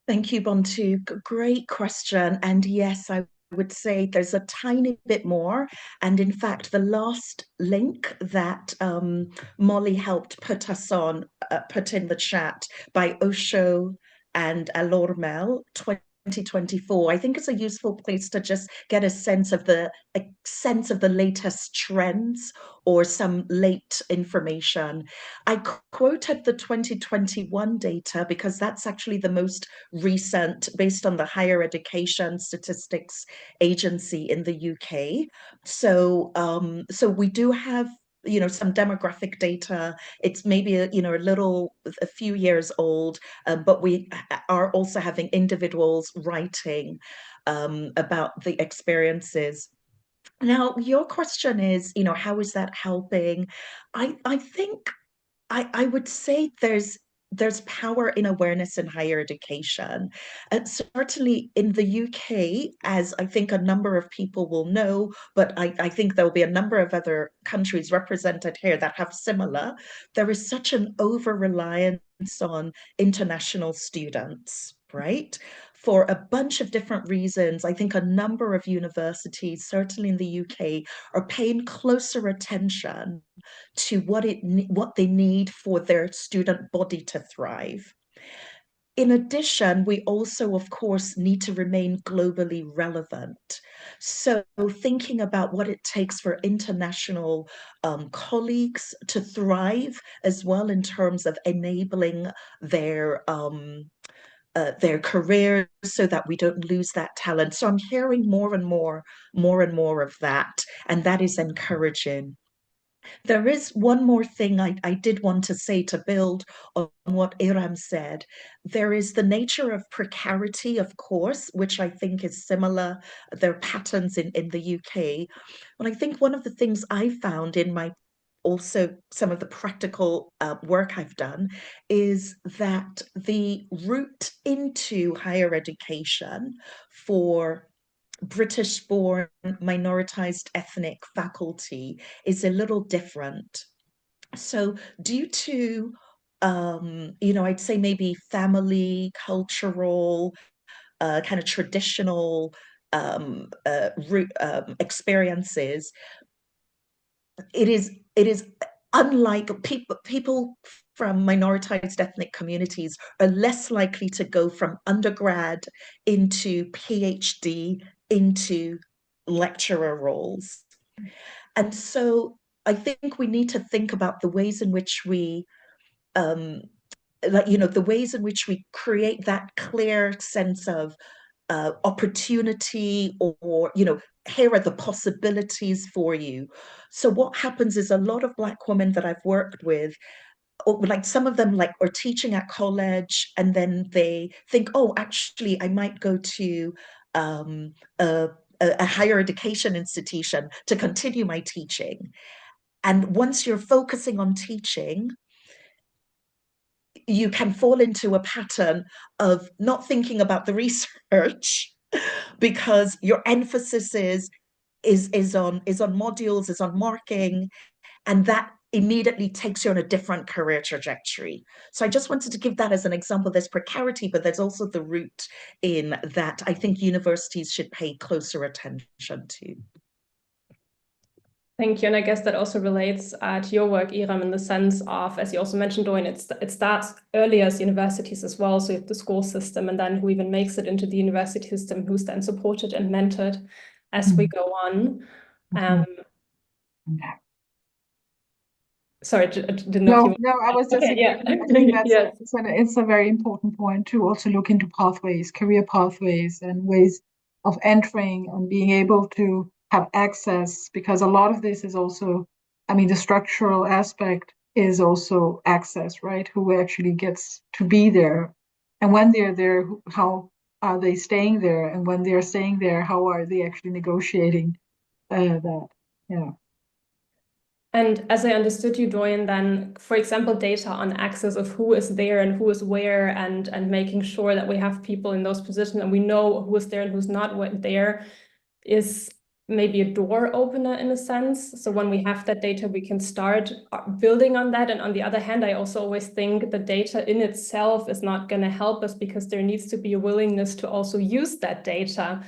Thank you, Bontu. Great question. And yes, I would say there's a tiny bit more. And in fact, the last link that Molly helped put us on, put in the chat by Osho and Alormel, 2024, I think it's a useful place to just get a sense of the latest trends or some late information. I quoted the 2021 data because that's actually the most recent, based on the Higher Education Statistics Agency in the UK. So we do have some demographic data. It's maybe a few years old, but we are also having individuals writing about the experiences. Now, your question is, how is that helping? I think I would say there's power in awareness in higher education. And certainly in the UK, as I think a number of people will know, but I think there'll be a number of other countries represented here that have similar, there is such an over-reliance on international students, right? For a bunch of different reasons. I think a number of universities, certainly in the UK, are paying closer attention to what they need for their student body to thrive. In addition, we also, of course, need to remain globally relevant. So thinking about what it takes for international colleagues to thrive as well in terms of enabling their careers so that we don't lose that talent. So I'm hearing more and more of that, and that is encouraging. There is one more thing I did want to say to build on what Iram said. There is the nature of precarity, of course, which I think is similar. There are patterns in the UK. But I think one of the things I found in my also some of the practical work I've done is that the route into higher education for British-born minoritized ethnic faculty is a little different. So due to, I'd say maybe family, cultural, kind of traditional experiences, it is unlike people from minoritized ethnic communities are less likely to go from undergrad into PhD into lecturer roles. And so I think we need to think about the ways in which we the ways in which we create that clear sense of opportunity, or here are the possibilities for you. So what happens is a lot of Black women that I've worked with, or like some of them, like are teaching at college, and then they think, oh, actually I might go to um, a, a higher education institution to continue my teaching. And once you're focusing on teaching, you can fall into a pattern of not thinking about the research because your emphasis is on modules, is on marking, and that immediately takes you on a different career trajectory. So I just wanted to give that as an example. There's precarity, but there's also the root in that I think universities should pay closer attention to.
Thank you. And I guess that also relates to your work, Iram, in the sense of, as you also mentioned, Doyen, it starts earlier as universities as well. So you have the school system, and then who even makes it into the university system, who's then supported and mentored as we go on. Sorry, I didn't know if you...
No, I was just
Okay, yeah.
I think that's
Yes.
it's a very important point to also look into pathways, career pathways, and ways of entering and being able to have access, because a lot of this is also, I mean, the structural aspect is also access, right? Who actually gets to be there, and when they're there, how are they staying there, and when they're staying there, how are they actually negotiating that? Yeah.
And as I understood you, Doyen, then, for example, data on access of who is there and who is where, and making sure that we have people in those positions and we know who is there and who's not there, is maybe a door opener in a sense. So when we have that data, we can start building on that. And on the other hand, I also always think the data in itself is not going to help us, because there needs to be a willingness to also use that data.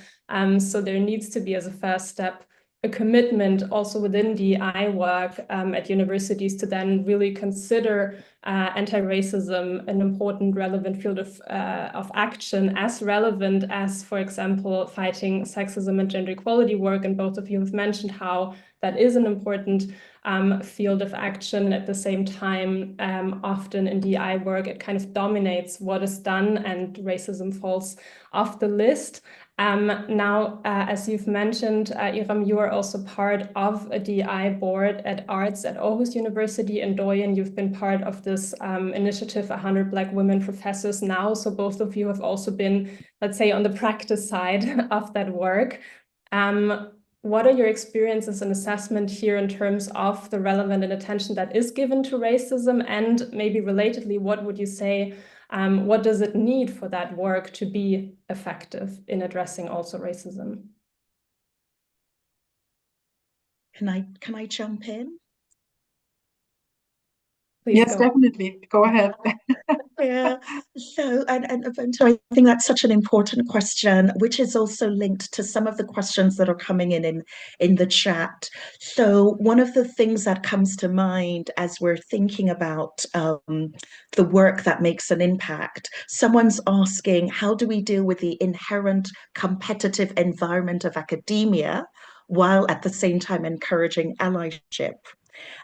So there needs to be, as a first step, a commitment also within DEI work at universities to then really consider anti-racism an important, relevant field of action, as relevant as, for example, fighting sexism and gender equality work. And both of you have mentioned how that is an important field of action. At the same time, often in DEI work, it kind of dominates what is done, and racism falls off the list. Now, as you've mentioned, Iram, you are also part of a DEI board at Arts at Aarhus University, and Doyen, you've been part of this initiative, 100 Black Women Professors now. So both of you have also been, let's say, on the practice side of that work. What are your experiences and assessment here in terms of the relevant and attention that is given to racism? And maybe relatedly, what would you say, what does it need for that work to be effective in addressing also racism?
Can I jump in?
Please
Yes,
go.
definitely. Go ahead.
Yeah. So, and so I think that's such an important question, which is also linked to some of the questions that are coming in the chat. So, one of the things that comes to mind as we're thinking about the work that makes an impact, someone's asking, how do we deal with the inherent competitive environment of academia while at the same time encouraging allyship?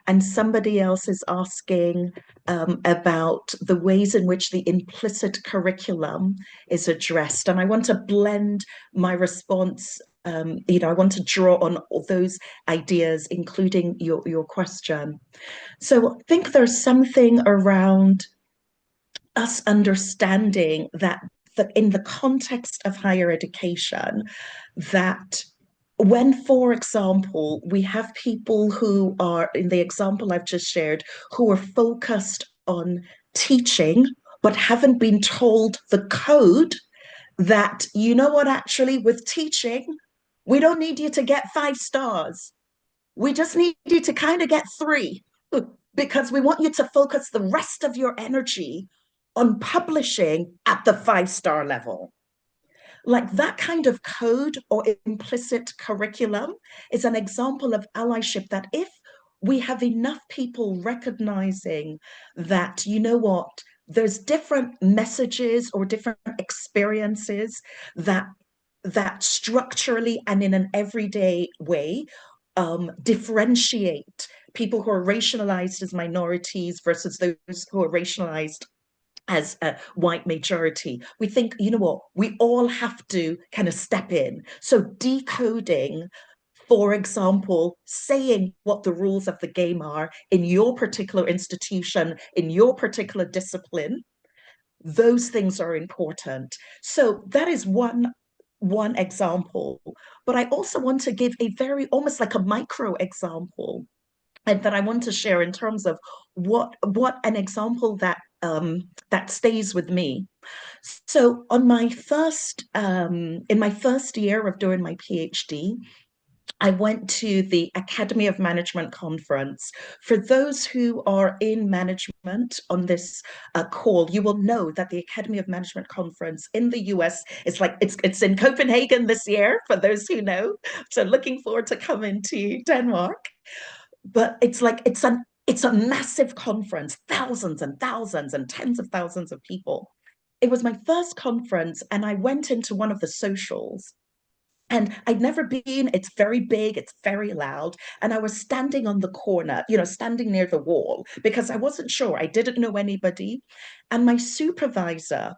And somebody else is asking about the ways in which the implicit curriculum is addressed. And I want to blend my response. I want to draw on all those ideas, including your question. So I think there's something around us understanding that in the context of higher education, that when, for example, we have people who are, in the example I've just shared, who are focused on teaching, but haven't been told the code that, you know what, actually, with teaching, we don't need you to get 5 stars. We just need you to kind of get 3, because we want you to focus the rest of your energy on publishing at the 5-star level. Like that kind of code or implicit curriculum is an example of allyship that if we have enough people recognizing that, you know what, there's different messages or different experiences that structurally and in an everyday way differentiate people who are racialized as minorities versus those who are racialized as a white majority. We think, you know what, we all have to kind of step in. So decoding, for example, saying what the rules of the game are in your particular institution, in your particular discipline, those things are important. So that is one example. But I also want to give a very almost like a micro example, and that I want to share in terms of what an example that that stays with me. So on my first in my first year of doing my PhD, I went to the Academy of Management conference. For those who are in management on this call, you will know that the Academy of Management conference in the US is like it's in Copenhagen this year. For those who know, so looking forward to coming to Denmark. But it's a massive conference, thousands and thousands and tens of thousands of people. It was my first conference, and I went into one of the socials. And I'd never been, it's very big, it's very loud. And I was standing on the corner, standing near the wall because I wasn't sure. I didn't know anybody. And my supervisor,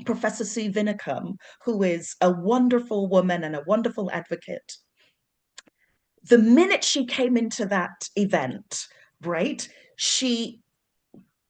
Professor Sue Vinicum, who is a wonderful woman and a wonderful advocate, the minute she came into that event, right, she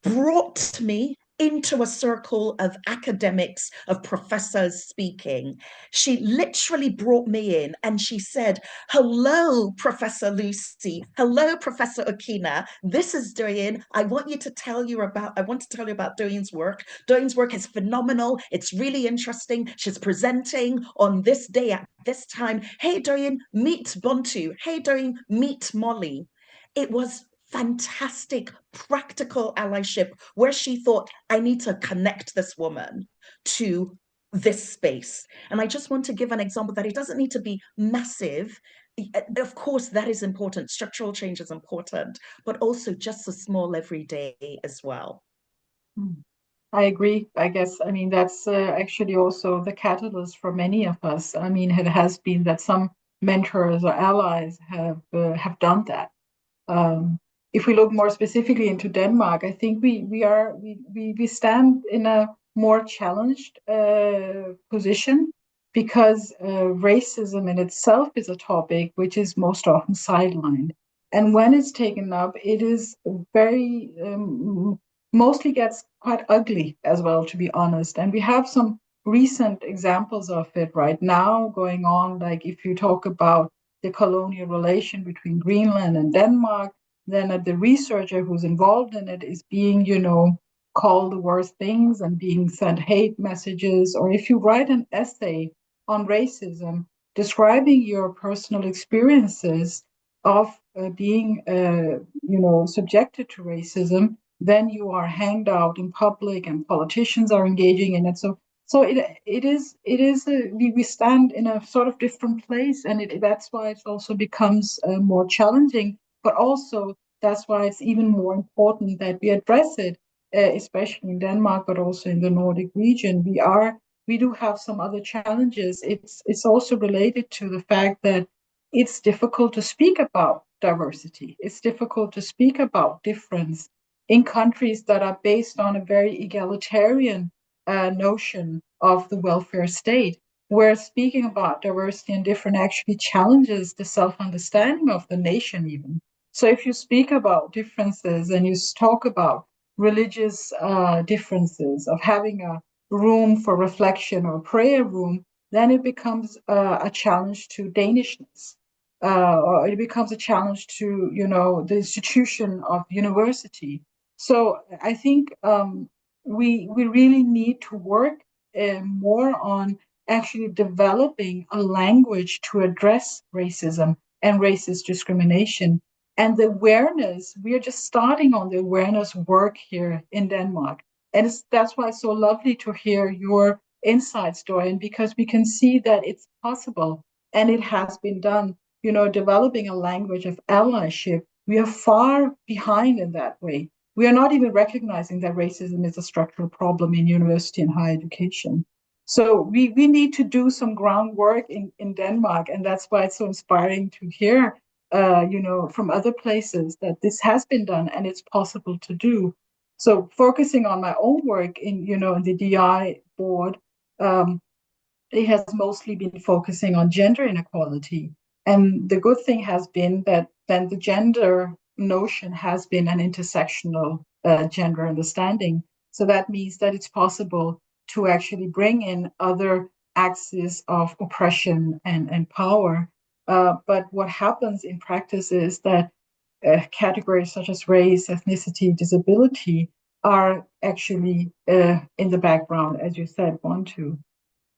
brought me into a circle of academics, of professors speaking. She literally brought me in and she said, "Hello, Professor Lucy. Hello, Professor Okina. This is Doyen. I want to tell you about Doyen's work. Doyen's work is phenomenal. It's really interesting. She's presenting on this day at this time. Hey, Doyen, meet Bontu. Hey, Doyen, meet Molly." It was fantastic practical allyship where she thought, I need to connect this woman to this space. And I just want to give an example that it doesn't need to be massive. Of course, that is important. Structural change is important, but also just a small everyday as well.
I agree. I guess, I mean, that's actually also the catalyst for many of us. I mean, it has been that some mentors or allies have done that. If we look more specifically into Denmark, I think we stand in a more challenged position because racism in itself is a topic which is most often sidelined. And when it's taken up, it is very mostly gets quite ugly as well, to be honest. And we have some recent examples of it right now going on. Like if you talk about the colonial relation between Greenland and Denmark, then the researcher who's involved in it is being, called the worst things and being sent hate messages. Or if you write an essay on racism, describing your personal experiences of being, subjected to racism, then you are hanged out in public and politicians are engaging in it. So it is we stand in a sort of different place, and that's why it also becomes more challenging. But also that's why it's even more important that we address it, especially in Denmark, but also in the Nordic region. We do have some other challenges. It's also related to the fact that it's difficult to speak about diversity. It's difficult to speak about difference in countries that are based on a very egalitarian notion of the welfare state, where speaking about diversity and difference actually challenges the self-understanding of the nation even. So if you speak about differences and you talk about religious differences, of having a room for reflection or prayer room, then it becomes a challenge to Danishness. Or it becomes a challenge to, the institution of university. So I think we really need to work more on actually developing a language to address racism and racist discrimination. And the awareness, we are just starting on the awareness work here in Denmark. And that's why it's so lovely to hear your insights, Dorian, because we can see that it's possible and it has been done, developing a language of allyship we are far behind in that way. We are not even recognizing that racism is a structural problem in university and higher education. So we need to do some groundwork in Denmark, and that's why it's so inspiring to hear, from other places that this has been done and it's possible to do. So focusing on my own work in the DI board, it has mostly been focusing on gender inequality. And the good thing has been that then the gender notion has been an intersectional gender understanding. So that means that it's possible to actually bring in other axes of oppression and power. But what happens in practice is that categories such as race, ethnicity, disability are actually in the background, as you said, Bantu.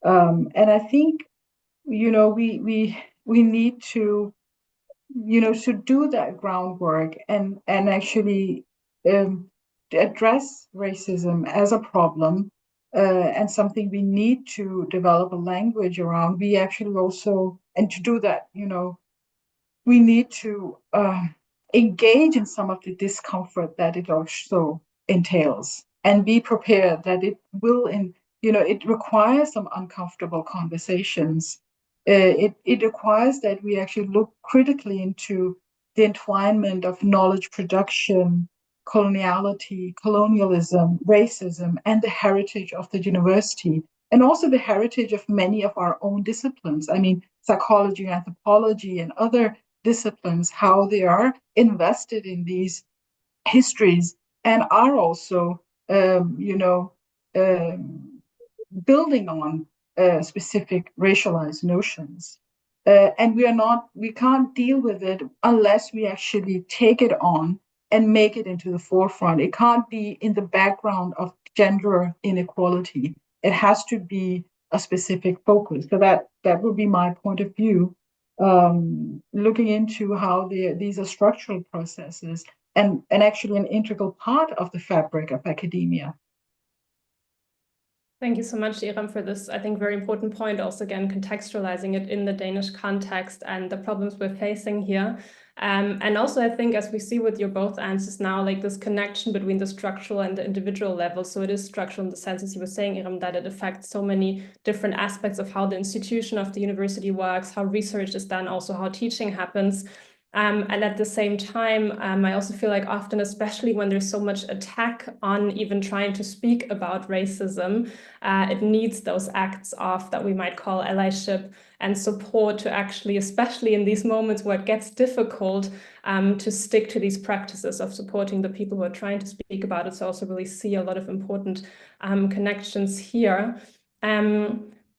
And I think we need to do that groundwork and actually address racism as a problem and something we need to develop a language around. We actually also, and to do that, we need to engage in some of the discomfort that it also entails and be prepared that it will, it requires some uncomfortable conversations. It requires that we actually look critically into the entwinement of knowledge production, coloniality, colonialism, racism, and the heritage of the university, and also the heritage of many of our own disciplines. I mean, psychology, anthropology, and other disciplines, how they are invested in these histories and are also, building on specific racialized notions. And we can't deal with it unless we actually take it on and make it into the forefront. It can't be in the background of gender inequality. It has to be a specific focus. So that would be my point of view, looking into how these are structural processes and actually an integral part of the fabric of academia.
Thank you so much, Iram, for this, I think, very important point. Also, again, contextualizing it in the Danish context and the problems we're facing here. And also, I think, as we see with your both answers now, like this connection between the structural and the individual level. So it is structural in the sense, as you were saying, Iram, that it affects so many different aspects of how the institution of the university works, how research is done, also how teaching happens. And at the same time, I also feel like often, especially when there's so much attack on even trying to speak about racism, it needs those acts of that we might call allyship and support to actually, especially in these moments where it gets difficult, to stick to these practices of supporting the people who are trying to speak about it. So I also really see a lot of important connections here.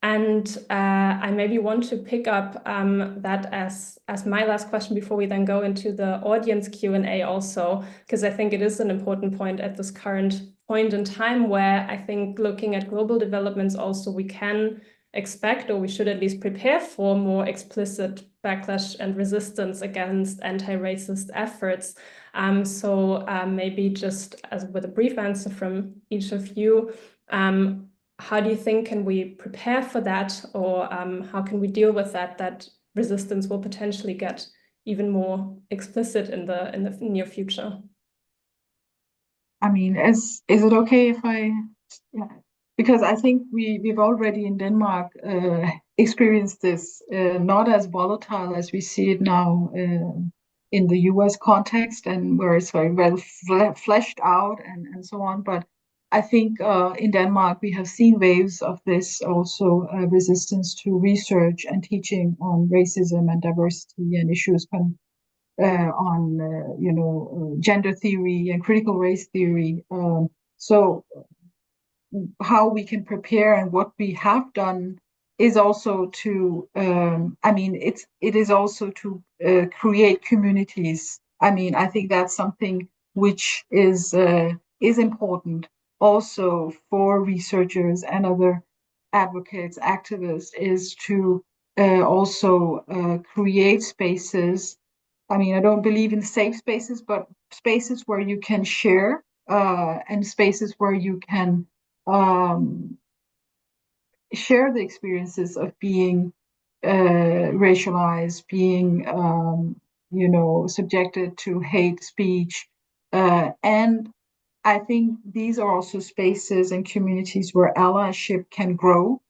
And I maybe want to pick up that as my last question before we then go into the audience Q&A also, because I think it is an important point at this current point in time where I think looking at global developments also we can expect, or we should at least prepare for, more explicit backlash and resistance against anti-racist efforts. So maybe just as with a brief answer from each of you, how do you think can we prepare for that, or how can we deal with that resistance will potentially get even more explicit in the near future?
I mean, is it okay if yeah, because I think we've already in Denmark experienced this, not as volatile as we see it now in the US context, and where it's very well fleshed out and so on. But I think in Denmark we have seen waves of this also, resistance to research and teaching on racism and diversity and issues on gender theory and critical race theory. So how we can prepare and what we have done is also to it is also to create communities. I mean, I think that's something which is important also for researchers and other advocates, activists, is to also create spaces. I mean, I don't believe in safe spaces, but spaces where you can share, and spaces where you can share the experiences of being racialized, being subjected to hate speech. And I think these are also spaces and communities where allyship can grow,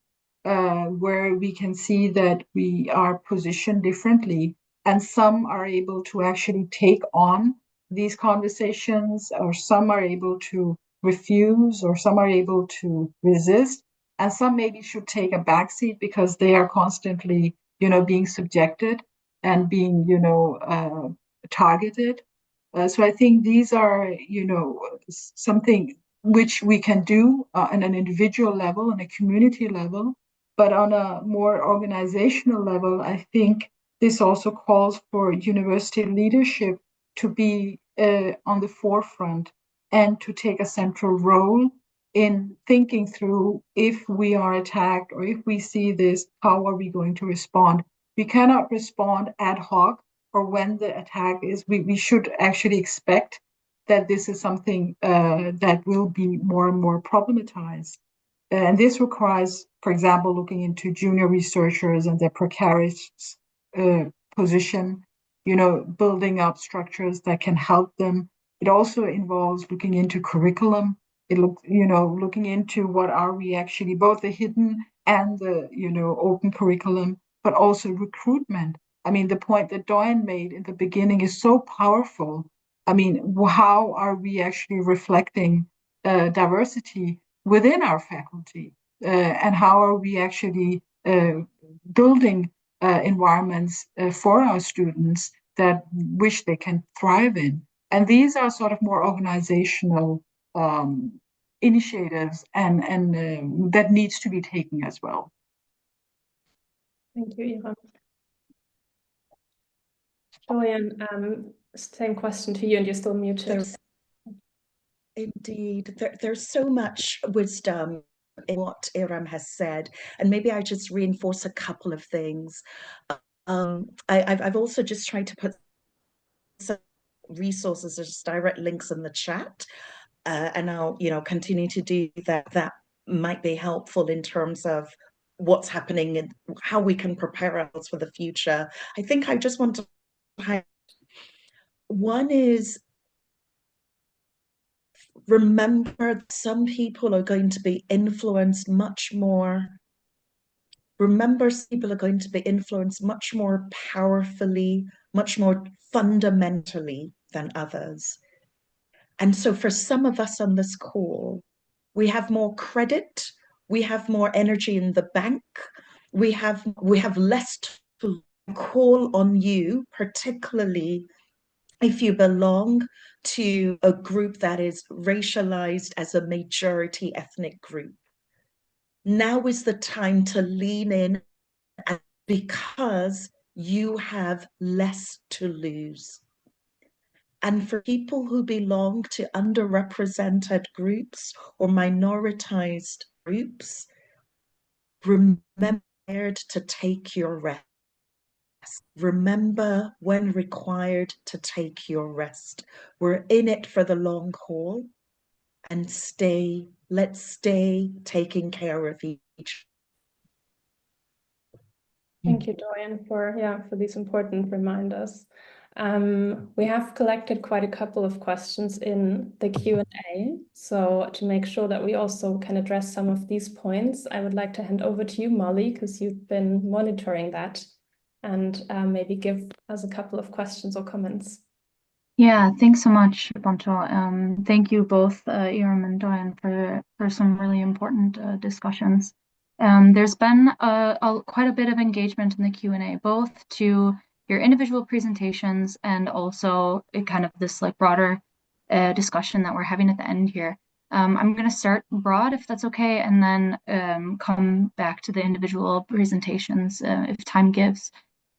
where we can see that we are positioned differently, and some are able to actually take on these conversations, or some are able to refuse, or some are able to resist, and some maybe should take a backseat because they are constantly, being subjected and being, targeted. So I think these are, something which we can do on an individual level, on a community level, but on a more organizational level, I think this also calls for university leadership to be on the forefront and to take a central role in thinking through, if we are attacked or if we see this, how are we going to respond? We cannot respond ad hoc, or when the attack is, we should actually expect that this is something that will be more and more problematized. And this requires, for example, looking into junior researchers and their precarious position, building up structures that can help them. It also involves looking into curriculum. Looking into what are we actually, both the hidden and the, open curriculum, but also recruitment. I mean, the point that Doyen made in the beginning is so powerful. I mean, how are we actually reflecting diversity within our faculty? And how are we actually building environments for our students that which they can thrive in? And these are sort of more organizational initiatives and that needs to be taken as well.
Thank you, Ira. Julian, same question to you, and you're still muted.
Indeed, there's so much wisdom in what Iram has said, and maybe I just reinforce a couple of things. I've also just tried to put some resources as direct links in the chat, and I'll continue to do that. That might be helpful in terms of what's happening and how we can prepare ourselves for the future. I think I just want to highlight one is, remember that some people are going to be influenced much more. Remember, people are going to be influenced much more powerfully, much more fundamentally than others. And so for some of us on this call, we have more credit, we have more energy in the bank, we have less to call on you, particularly if you belong to a group that is racialized as a majority ethnic group. Now is the time to lean in, because you have less to lose. And for people who belong to underrepresented groups or minoritized groups, remember to take your rest. Remember when required to take your rest. We're in it for the long haul, and let's stay taking care of each.
Thank you, Dorian, for these important reminders. We have collected quite a couple of questions in the Q&A. So to make sure that we also can address some of these points, I would like to hand over to you, Molly, because you've been monitoring that, and maybe give us a couple of questions or comments.
Yeah, thanks so much, Bonto. Thank you both, Iram and Dorian, for some really important discussions. There's been quite a bit of engagement in the Q&A, both to your individual presentations and also kind of this like broader discussion that we're having at the end here. I'm going to start broad, if that's okay, and then come back to the individual presentations if time gives.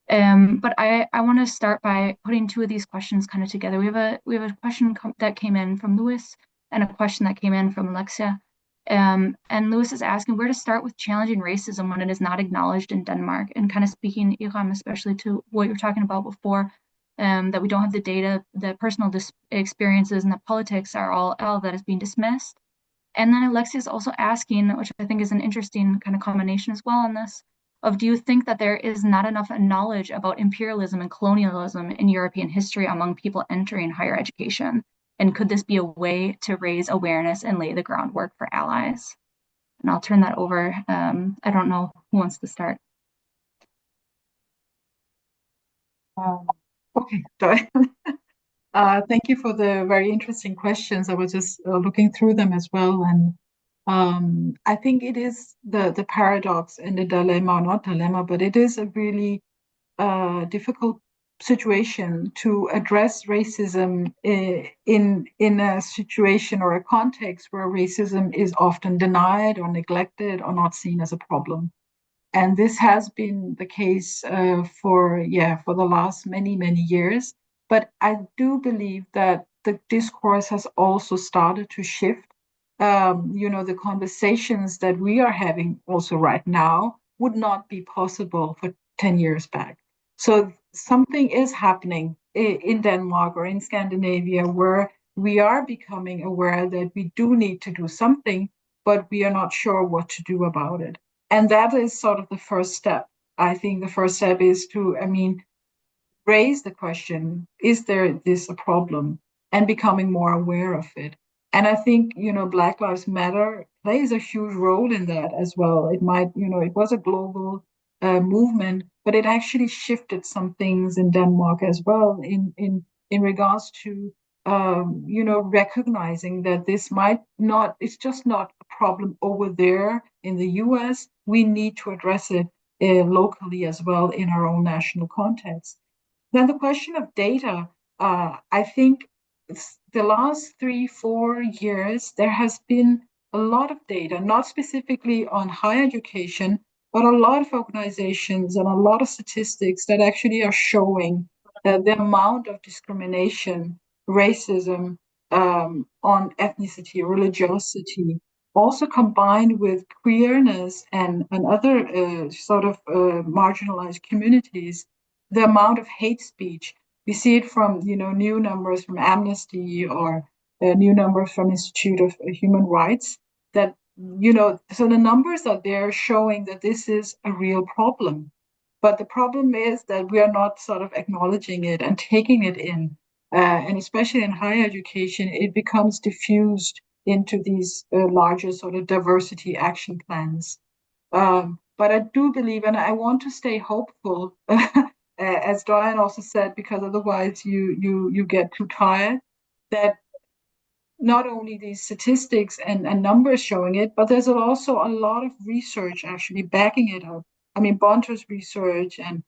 But I want to start by putting two of these questions kind of together. We have a question that came in from Lewis and a question that came in from Alexia. And Lewis is asking where to start with challenging racism when it is not acknowledged in Denmark, and kind of speaking, Iram, especially to what you were talking about before, that we don't have the data, that personal experiences and the politics are all that is being dismissed. And then Alexia is also asking, which I think is an interesting kind of combination as well on this, of, do you think that there is not enough knowledge about imperialism and colonialism in European history among people entering higher education? And could this be a way to raise awareness and lay the groundwork for allies? And I'll turn that over. I don't know who wants to start.
Okay, thank you for the very interesting questions. I was just looking through them as well, and I think it is the paradox and the dilemma, or not dilemma, but it is a really difficult situation to address racism in a situation or a context where racism is often denied or neglected or not seen as a problem. And this has been the case for the last many years. But I do believe that the discourse has also started to shift. The conversations that we are having also right now would not be possible for 10 years back. So something is happening in Denmark or in Scandinavia where we are becoming aware that we do need to do something, but we are not sure what to do about it. And that is sort of the first step. I think the first step is to, raise the question, is this a problem? And becoming more aware of it. And I think, Black Lives Matter plays a huge role in that as well. It might, it was a global movement, but it actually shifted some things in Denmark as well in regards to, recognizing that this might not, it's just not a problem over there in the US. We need to address it locally as well in our own national context. Then the question of data, I think the last 3-4 years, there has been a lot of data, not specifically on higher education, but a lot of organizations and a lot of statistics that actually are showing the amount of discrimination, racism on ethnicity, religiosity, also combined with queerness and other marginalized communities, the amount of hate speech. We see it from new numbers from Amnesty or new numbers from Institute of Human Rights that so the numbers are there showing that this is a real problem. But the problem is that we are not sort of acknowledging it and taking it in. And especially in higher education, it becomes diffused into these larger sort of diversity action plans. But I do believe, and I want to stay hopeful, as Diane also said, because otherwise you get too tired, that not only these statistics and numbers showing it, but there's also a lot of research actually backing it up. I mean, Bonter's research and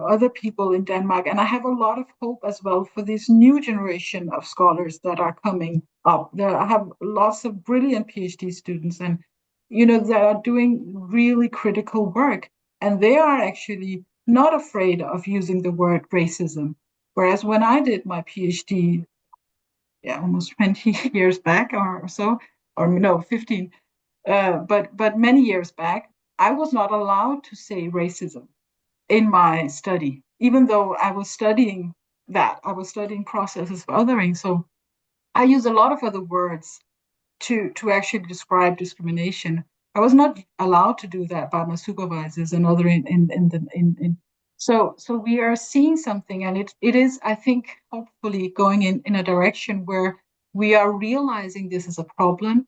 other people in Denmark, and I have a lot of hope as well for this new generation of scholars that are coming up. I have lots of brilliant PhD students, and that are doing really critical work, and they are actually not afraid of using the word racism. Whereas when I did my PhD, almost 20 years back or so, or no, 15, but many years back, I was not allowed to say racism in my study, even though I was studying that. I was studying processes of othering. So I use a lot of other words to actually describe discrimination. I was not allowed to do that by my supervisors and other in so we are seeing something, and it is, I think, hopefully going in a direction where we are realizing this is a problem,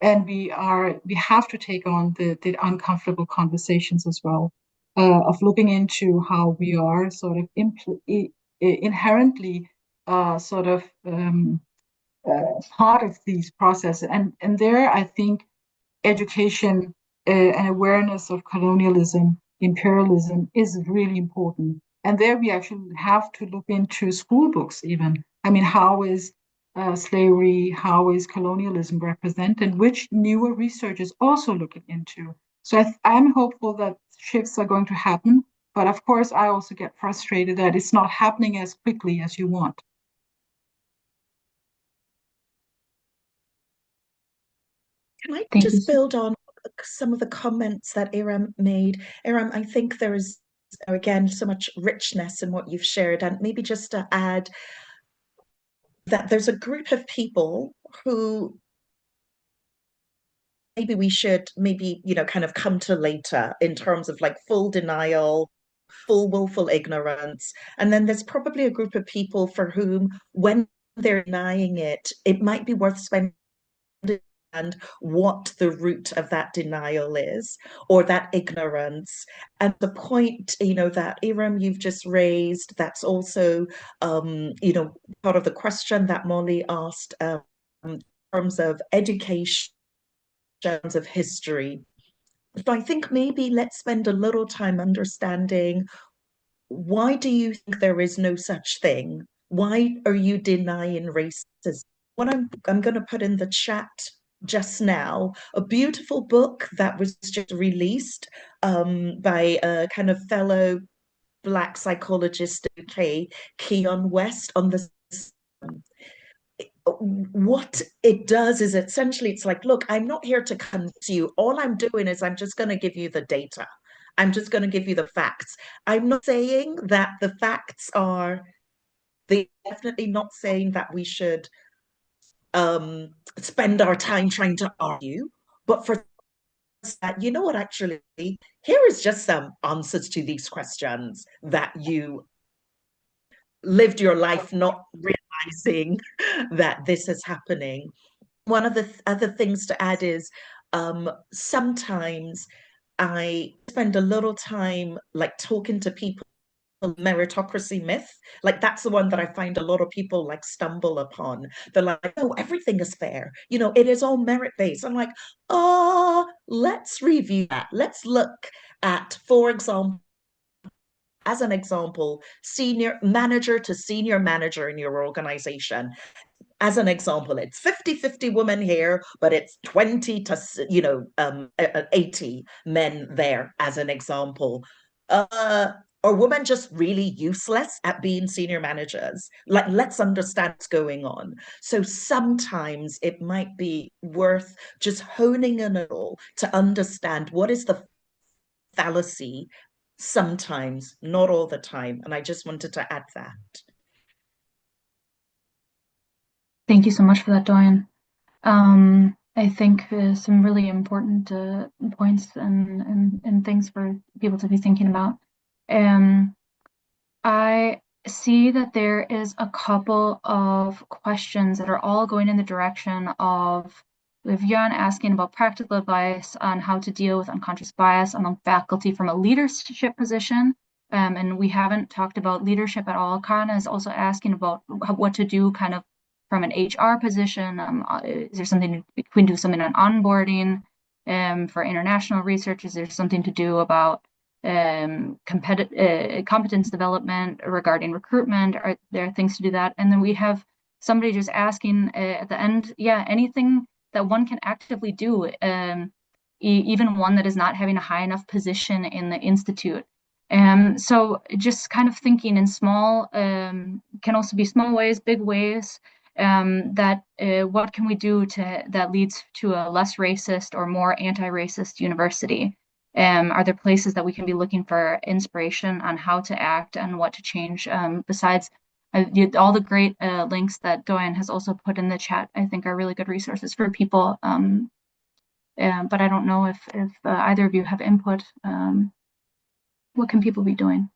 and we have to take on the uncomfortable conversations as well, of looking into how we are sort of inherently sort of part of these processes. And there, I think education and awareness of colonialism, imperialism is really important. And there we actually have to look into school books even. I mean, how is slavery, how is colonialism represented, which newer research is also looking into. So I'm hopeful that shifts are going to happen. But of course, I also get frustrated that it's not happening as quickly as you want.
Can I
Thank
just
you.
build on some of the comments that Iram made? Iram, I think there is, again, so much richness in what you've shared. And maybe just to add that there's a group of people who maybe we should kind of come to later in terms of like full denial, full willful ignorance. And then there's probably a group of people for whom, when they're denying it, it might be worth spending and what the root of that denial is, or that ignorance. And the point, that Iram, you've just raised, that's also, part of the question that Molly asked, in terms of education, of history. So I think maybe let's spend a little time understanding, why do you think there is no such thing? Why are you denying racism? What I'm going to put in the chat just now, a beautiful book that was just released by a kind of fellow Black psychologist, Keon West, on the what it does is essentially, it's like, look, I'm not here to convince you. All I'm doing is I'm just going to give you the data. I'm just going to give you the facts. I'm not saying that the facts are, they're definitely not saying that we should spend our time trying to argue, but for that, you know what, actually, here is just some answers to these questions that you lived your life not realizing that this is happening. One of the other things to add is, sometimes I spend a little time like talking to people, meritocracy myth, like that's the one that I find a lot of people like stumble upon. They're like, oh, everything is fair, it is all merit based. I'm like, oh, let's review that. Let's look at, for example, as an example, senior manager to senior manager in your organization. As an example, it's 50-50 women here, but it's 20 to 80 men there, as an example. Are women just really useless at being senior managers? Like, let's understand what's going on. So sometimes it might be worth just honing in a little to understand what is the fallacy, sometimes, not all the time. And I just wanted to add that.
Thank you so much for that, Doyen. I think some really important points and things for people to be thinking about. I see that there is a couple of questions that are all going in the direction of Vivian asking about practical advice on how to deal with unconscious bias among faculty from a leadership position. And we haven't talked about leadership at all. Kana is also asking about what to do kind of from an HR position. Is there something we can do something on onboarding for international research? Is there something to do about competence development regarding recruitment? Are there things to do that? And then we have somebody just asking at the end, yeah, anything that one can actively do, even one that is not having a high enough position in the institute. So just kind of thinking in small, can also be small ways, big ways, that what can we do that leads to a less racist or more anti-racist university? Are there places that we can be looking for inspiration on how to act and what to change? Besides all the great links that Doyen has also put in the chat, I think are really good resources for people. But I don't know if either of you have input. What can people be doing?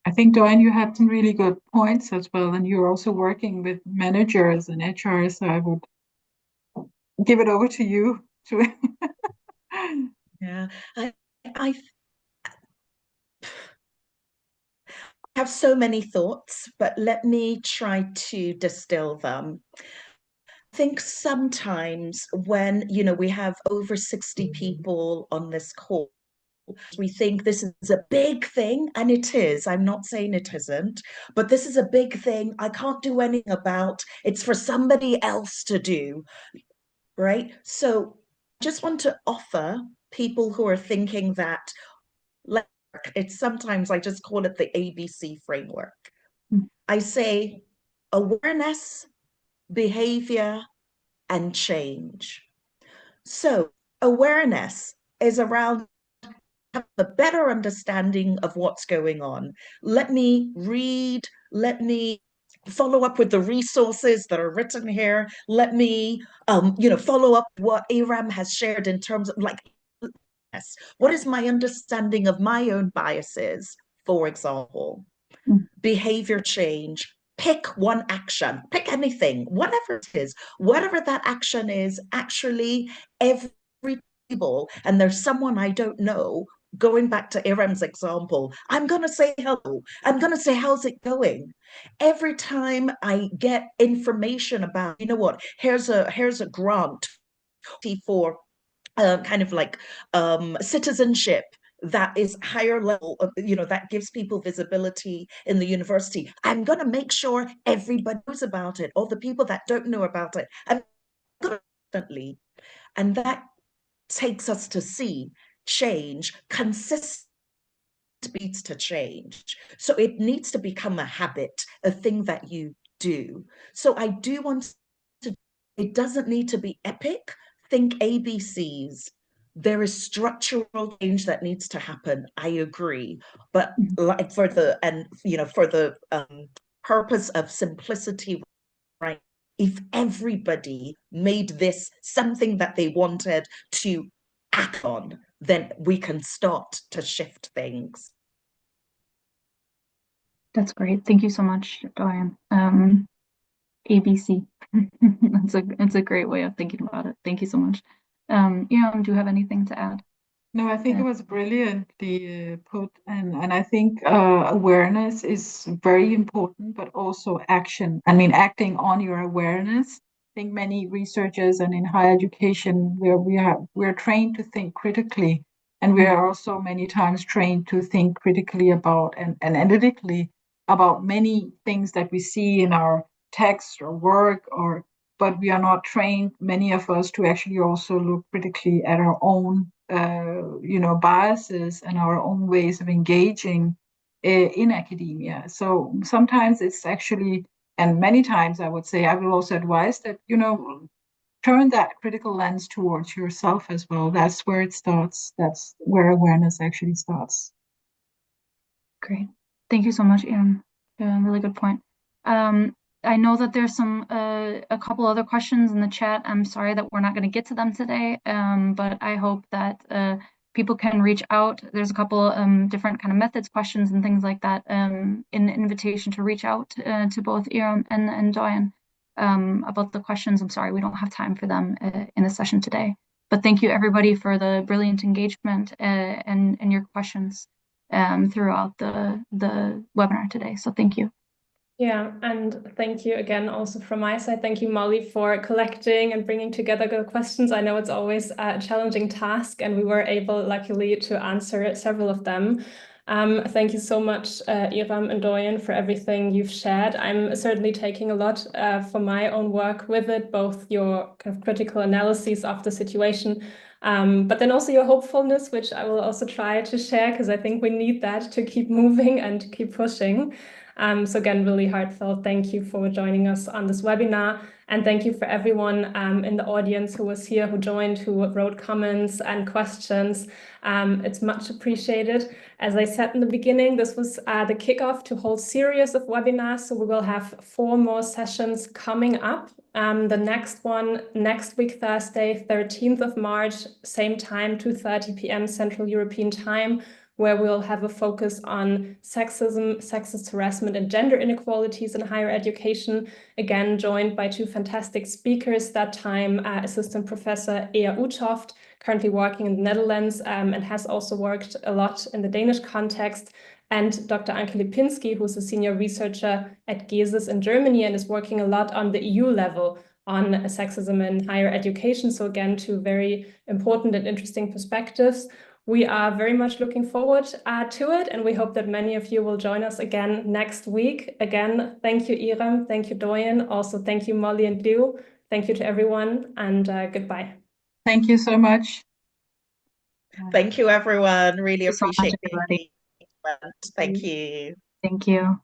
I think, Doyen, you had some really good points as well, and you're also working with managers and HR, so I would give it over to you.
Yeah, I have so many thoughts, but let me try to distill them. I think sometimes when, we have over 60 people on this call, we think this is a big thing, and it is. I'm not saying it isn't, but this is a big thing I can't do anything about. It's for somebody else to do, right? So I just want to offer people who are thinking that, it's sometimes I just call it the ABC framework. I say awareness, behavior, and change. So awareness is around a better understanding of what's going on. Let me read, let me follow up with the resources that are written here. Let me, follow up what Iram has shared in terms of like, what is my understanding of my own biases, for example, behavior change. Pick one action, pick anything, whatever it is, whatever that action is, actually, every table, and there's someone I don't know, going back to Iram's example, I'm going to say hello. I'm going to say, how's it going? Every time I get information about, you know what, here's a grant for kind of like citizenship that is higher level of, that gives people visibility in the university. I'm going to make sure everybody knows about it, or the people that don't know about it. I'm constantly, and that takes us to see change consistent beats to change. So it needs to become a habit, a thing that you do. So I do want to, it doesn't need to be epic. Think ABCs. There is structural change that needs to happen. I agree. But like for the, purpose of simplicity, right? If everybody made this something that they wanted to act on, then we can start to shift things.
That's great. Thank you so much, Dorian. ABC. It's a great way of thinking about it. Thank you so much. Do you have anything to add?
No, I think it was brilliantly put, and I think awareness is very important, but also action. I mean, acting on your awareness. I think many researchers and in higher education, we're trained to think critically, and we are also many times trained to think critically about and analytically about many things that we see in our text or work, but we are not trained, many of us, to actually also look critically at our own biases and our own ways of engaging in academia. So sometimes it's actually, and many times I would say, I will also advise that, turn that critical lens towards yourself as well. That's where it starts. That's where awareness actually starts.
Great. Thank you so much, Ian. Really good point. I know that there's a couple other questions in the chat. I'm sorry that we're not going to get to them today, but I hope that people can reach out. There's a couple different kind of methods, questions, and things like that in the invitation to reach out to both Iram and Dorian about the questions. I'm sorry we don't have time for them in the session today. But thank you everybody for the brilliant engagement and your questions throughout the webinar today. So thank you.
Yeah, and thank you again also from my side. Thank you, Molly, for collecting and bringing together the questions. I know it's always a challenging task, and we were able, luckily, to answer several of them. Thank you so much, Iram and Dorian, for everything you've shared. I'm certainly taking a lot for my own work with it, both your kind of critical analyses of the situation, but then also your hopefulness, which I will also try to share, because I think we need that to keep moving and to keep pushing. So again, really heartfelt thank you for joining us on this webinar. And thank you for everyone in the audience who was here, who joined, who wrote comments and questions. It's much appreciated. As I said in the beginning, this was the kickoff to a whole series of webinars. So we will have 4 more sessions coming up. The next one next week, Thursday, 13th of March, same time, 2:30 p.m. Central European Time, where we'll have a focus on sexism, sexist harassment, and gender inequalities in higher education. Again, joined by 2 fantastic speakers that time, Assistant Professor Ea Uthoft, currently working in the Netherlands and has also worked a lot in the Danish context, and Dr. Anke Lipinski, who's a senior researcher at GESIS in Germany and is working a lot on the EU level on sexism in higher education. So again, 2 very important and interesting perspectives. We are very much looking forward to it, and we hope that many of you will join us again next week. Again, thank you, Iram. Thank you, Dorian. Also, thank you, Molly and Liu. Thank you to everyone, and goodbye.
Thank you so much.
Thank you, everyone. Really
Thank you so much,
appreciate
everybody.
the engagement. Thank you.
Thank you.